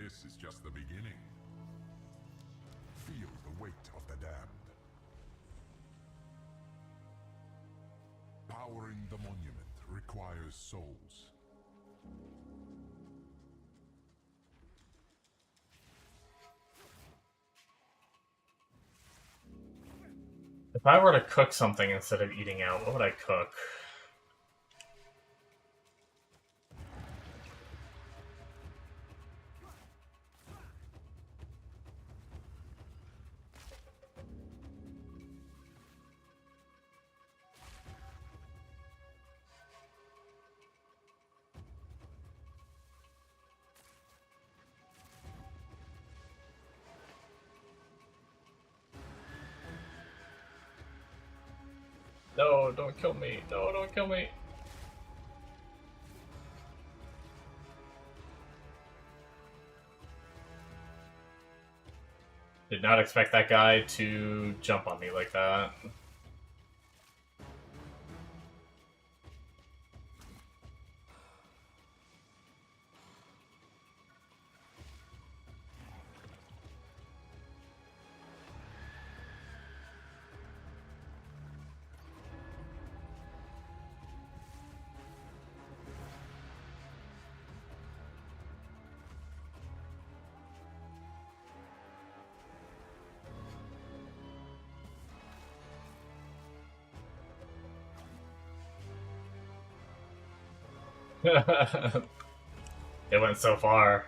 This is just the beginning. Feel the weight of the damned. Powering the monument requires souls. If I were to cook something instead of eating out, what would I cook? No, don't kill me. No, don't kill me. Did not expect that guy to jump on me like that. It went so far.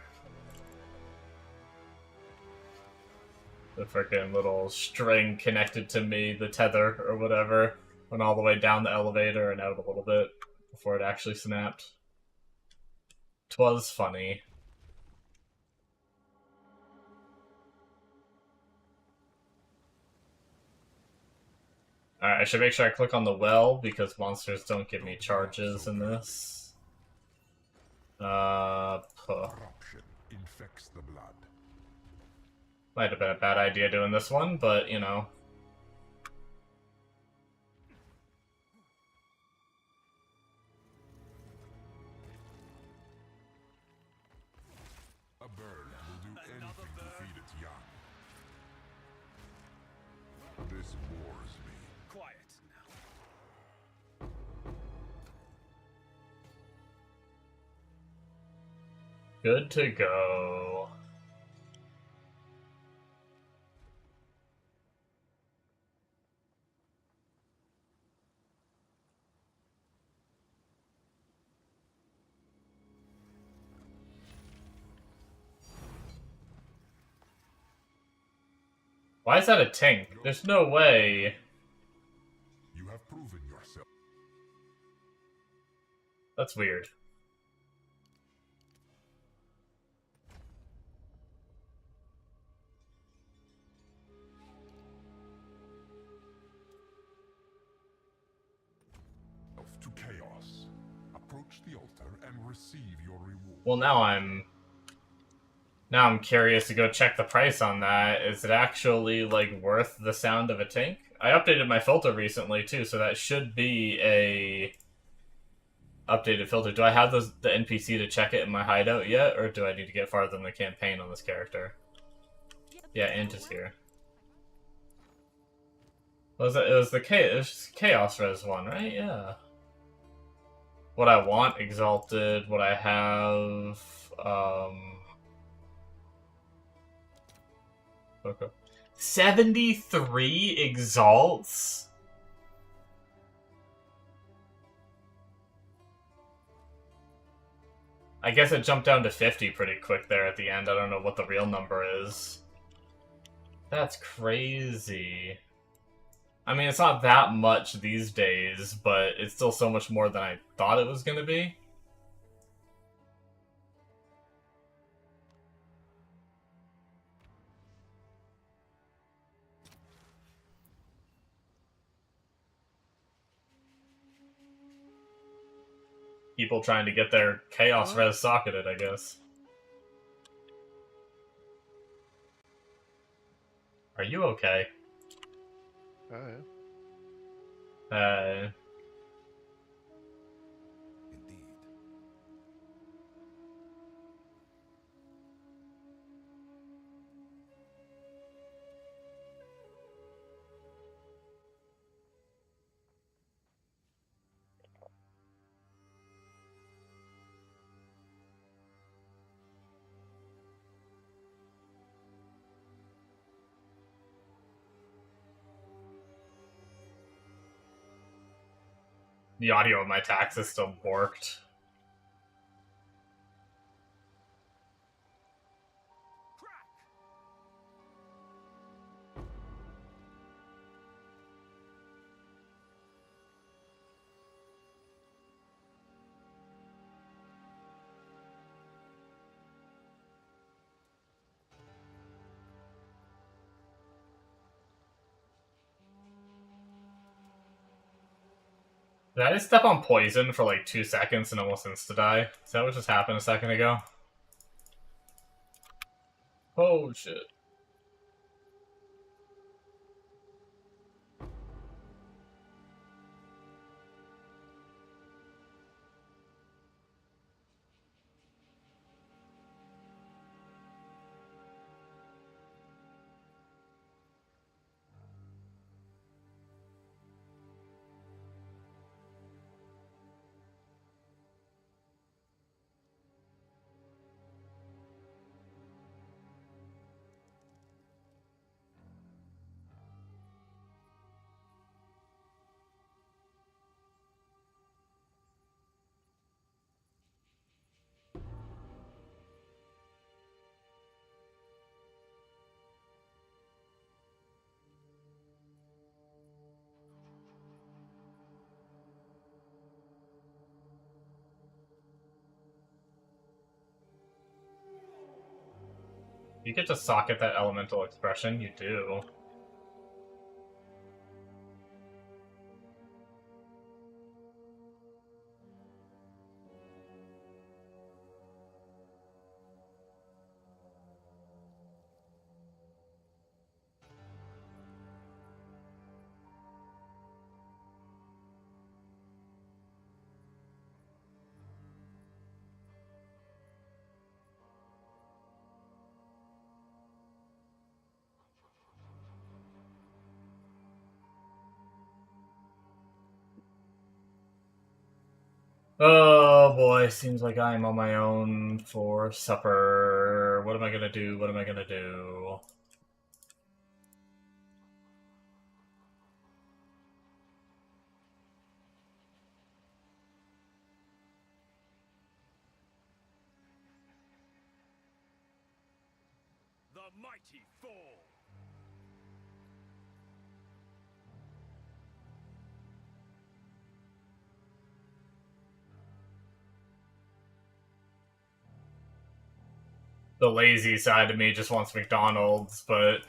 The freaking little string connected to me, the tether or whatever, went all the way down the elevator and out a little bit before it actually snapped. 'Twas funny. Alright, I should make sure I click on the well, because monsters don't give me charges in this. Puh. Corruption infects the blood. Might have been a bad idea doing this one, but, you know. A bird will do anything to feed its young. This bores me. Quiet now. Good to go. Why is that a tank? There's no way. You have proven yourself. That's weird. To chaos. Approach the altar and receive your reward. Well, now I'm curious to go check the price on that. Is it actually, like, worth the sound of a tank? I updated my filter recently, too, so that should be a updated filter. Do I have the NPC to check it in my hideout yet, or do I need to get farther in the campaign on this character? Yeah, Ant is here. It was the Chaos Res one, right? Yeah. What I want, Exalted. What I have, okay. 73 Exalts? I guess it jumped down to 50 pretty quick there at the end. I don't know what the real number is. That's crazy. I mean, it's not that much these days, but it's still so much more than I thought it was going to be. People trying to get their Chaos Res socketed, I guess. Are you okay? Oh, yeah. Indeed. The audio of my attack system worked. Did I just step on poison for like 2 seconds and almost insta-die? Is that what just happened a second ago? Oh shit. You get to socket that elemental expression? You do. Oh boy, seems like I'm on my own for supper. What am I gonna do? What am I gonna do? The mighty fall. The lazy side of me just wants McDonald's, but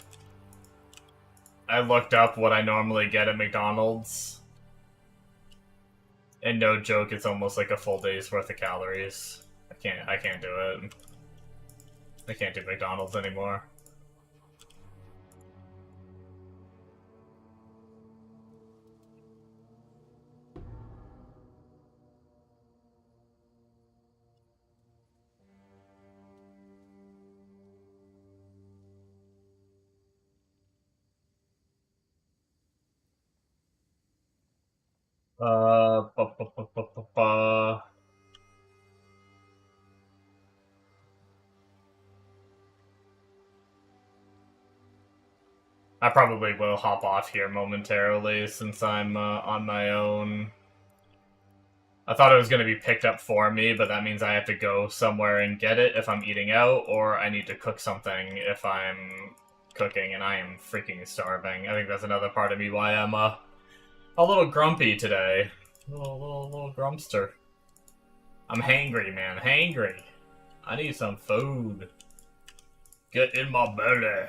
I looked up what I normally get at McDonald's, and no joke, it's almost like a full day's worth of calories. I can't do it. I can't do McDonald's anymore. Ba, ba, ba, ba, ba, ba. I probably will hop off here momentarily since I'm on my own. I thought it was going to be picked up for me, but that means I have to go somewhere and get it if I'm eating out, or I need to cook something if I'm cooking, and I am freaking starving. I think that's another part of me why I'm a little grumpy today. A little grumpster. I'm hangry, man. Hangry. I need some food. Get in my belly.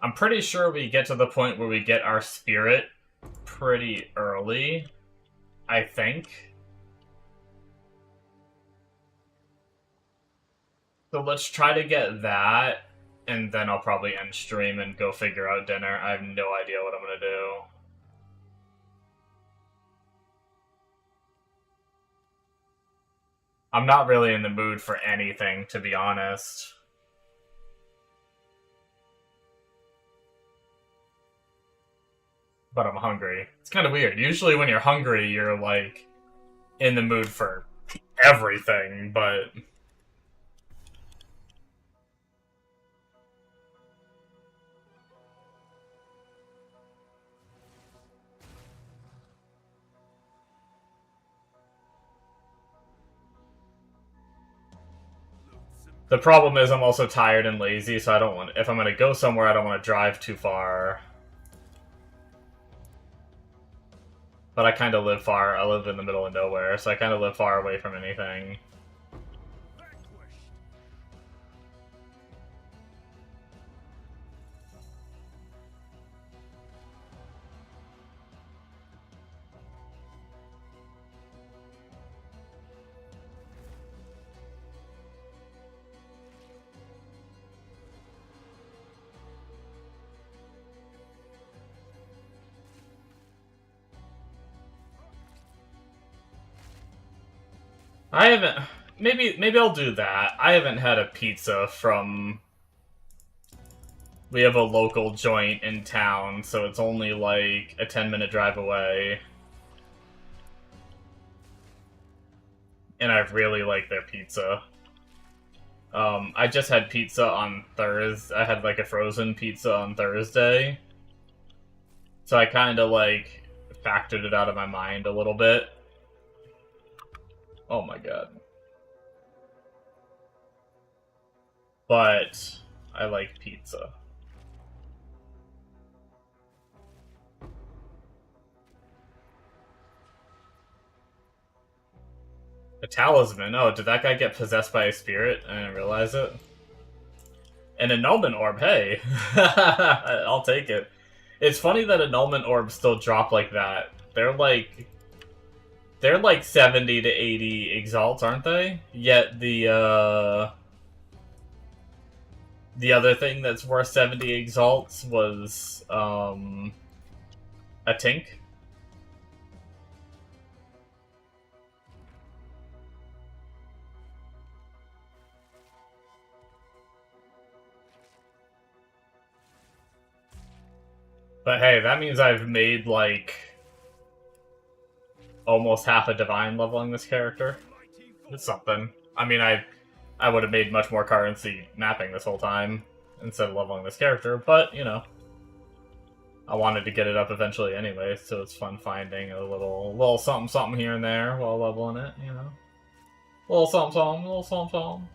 I'm pretty sure we get to the point where we get our spirit pretty early, I think. So let's try to get that, and then I'll probably end stream and go figure out dinner. I have no idea what I'm gonna do. I'm not really in the mood for anything, to be honest. But I'm hungry. It's kind of weird. Usually when you're hungry, you're, like, in the mood for everything, but... The problem is I'm also tired and lazy, so I don't want... If I'm gonna go somewhere, I don't want to drive too far. But I kind of live far. I live in the middle of nowhere, so I kind of live far away from anything. I haven't... Maybe I'll do that. I haven't had a pizza from... We have a local joint in town, so it's only like a 10-minute drive away. And I really like their pizza. I just had pizza on Thursday. I had like a frozen pizza on Thursday. So I kind of like factored it out of my mind a little bit. Oh my god. But I like pizza. A talisman? Oh, did that guy get possessed by a spirit? I didn't realize it. An annulment orb, hey! I'll take it. It's funny that annulment orbs still drop like that. They're like 70 to 80 exalts, aren't they? Yet the other thing that's worth 70 exalts was a tink. But hey, that means I've made, like, almost half a divine leveling this character. It's something. I mean, I would have made much more currency mapping this whole time instead of leveling this character, but, you know. I wanted to get it up eventually anyway, so it's fun finding a little something here and there while leveling it, you know. Little something.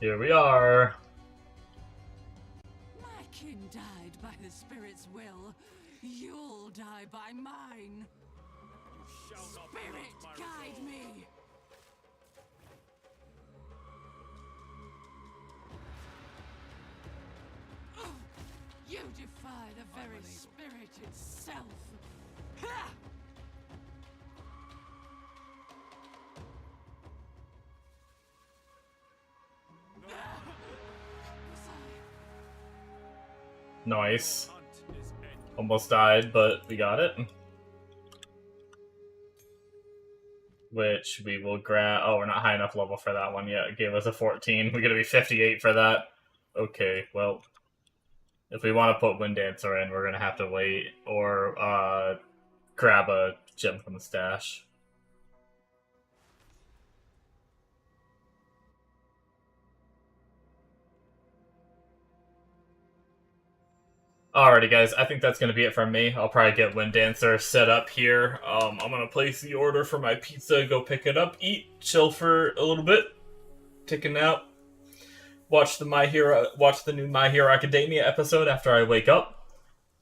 Here we are. My kin died by the spirit's will. You'll die by mine. Spirit, guide me. You defy the very spirit itself. Ha! Nice. Almost died, but we got it. Which we will grab. Oh, we're not high enough level for that one yet. It gave us a 14. We're gonna be 58 for that. Okay, well. If we want to put Wind Dancer in, we're gonna have to wait or grab a gem from the stash. Alrighty guys, I think that's going to be it from me. I'll probably get Wind Dancer set up here. I'm going to place the order for my pizza, go pick it up, eat, chill for a little bit, take a nap, watch the new My Hero Academia episode after I wake up,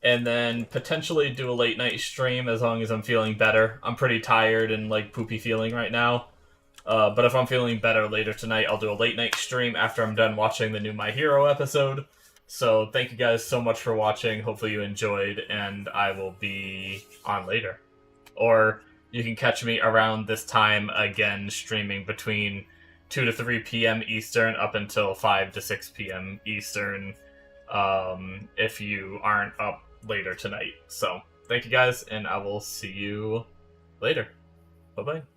and then potentially do a late night stream as long as I'm feeling better. I'm pretty tired and like poopy feeling right now. But if I'm feeling better later tonight, I'll do a late night stream after I'm done watching the new My Hero episode. So thank you guys so much for watching. Hopefully you enjoyed, and I will be on later. Or you can catch me around this time again, streaming between 2 to 3 p.m. Eastern up until 5 to 6 p.m. Eastern if you aren't up later tonight. So thank you guys, and I will see you later. Bye bye.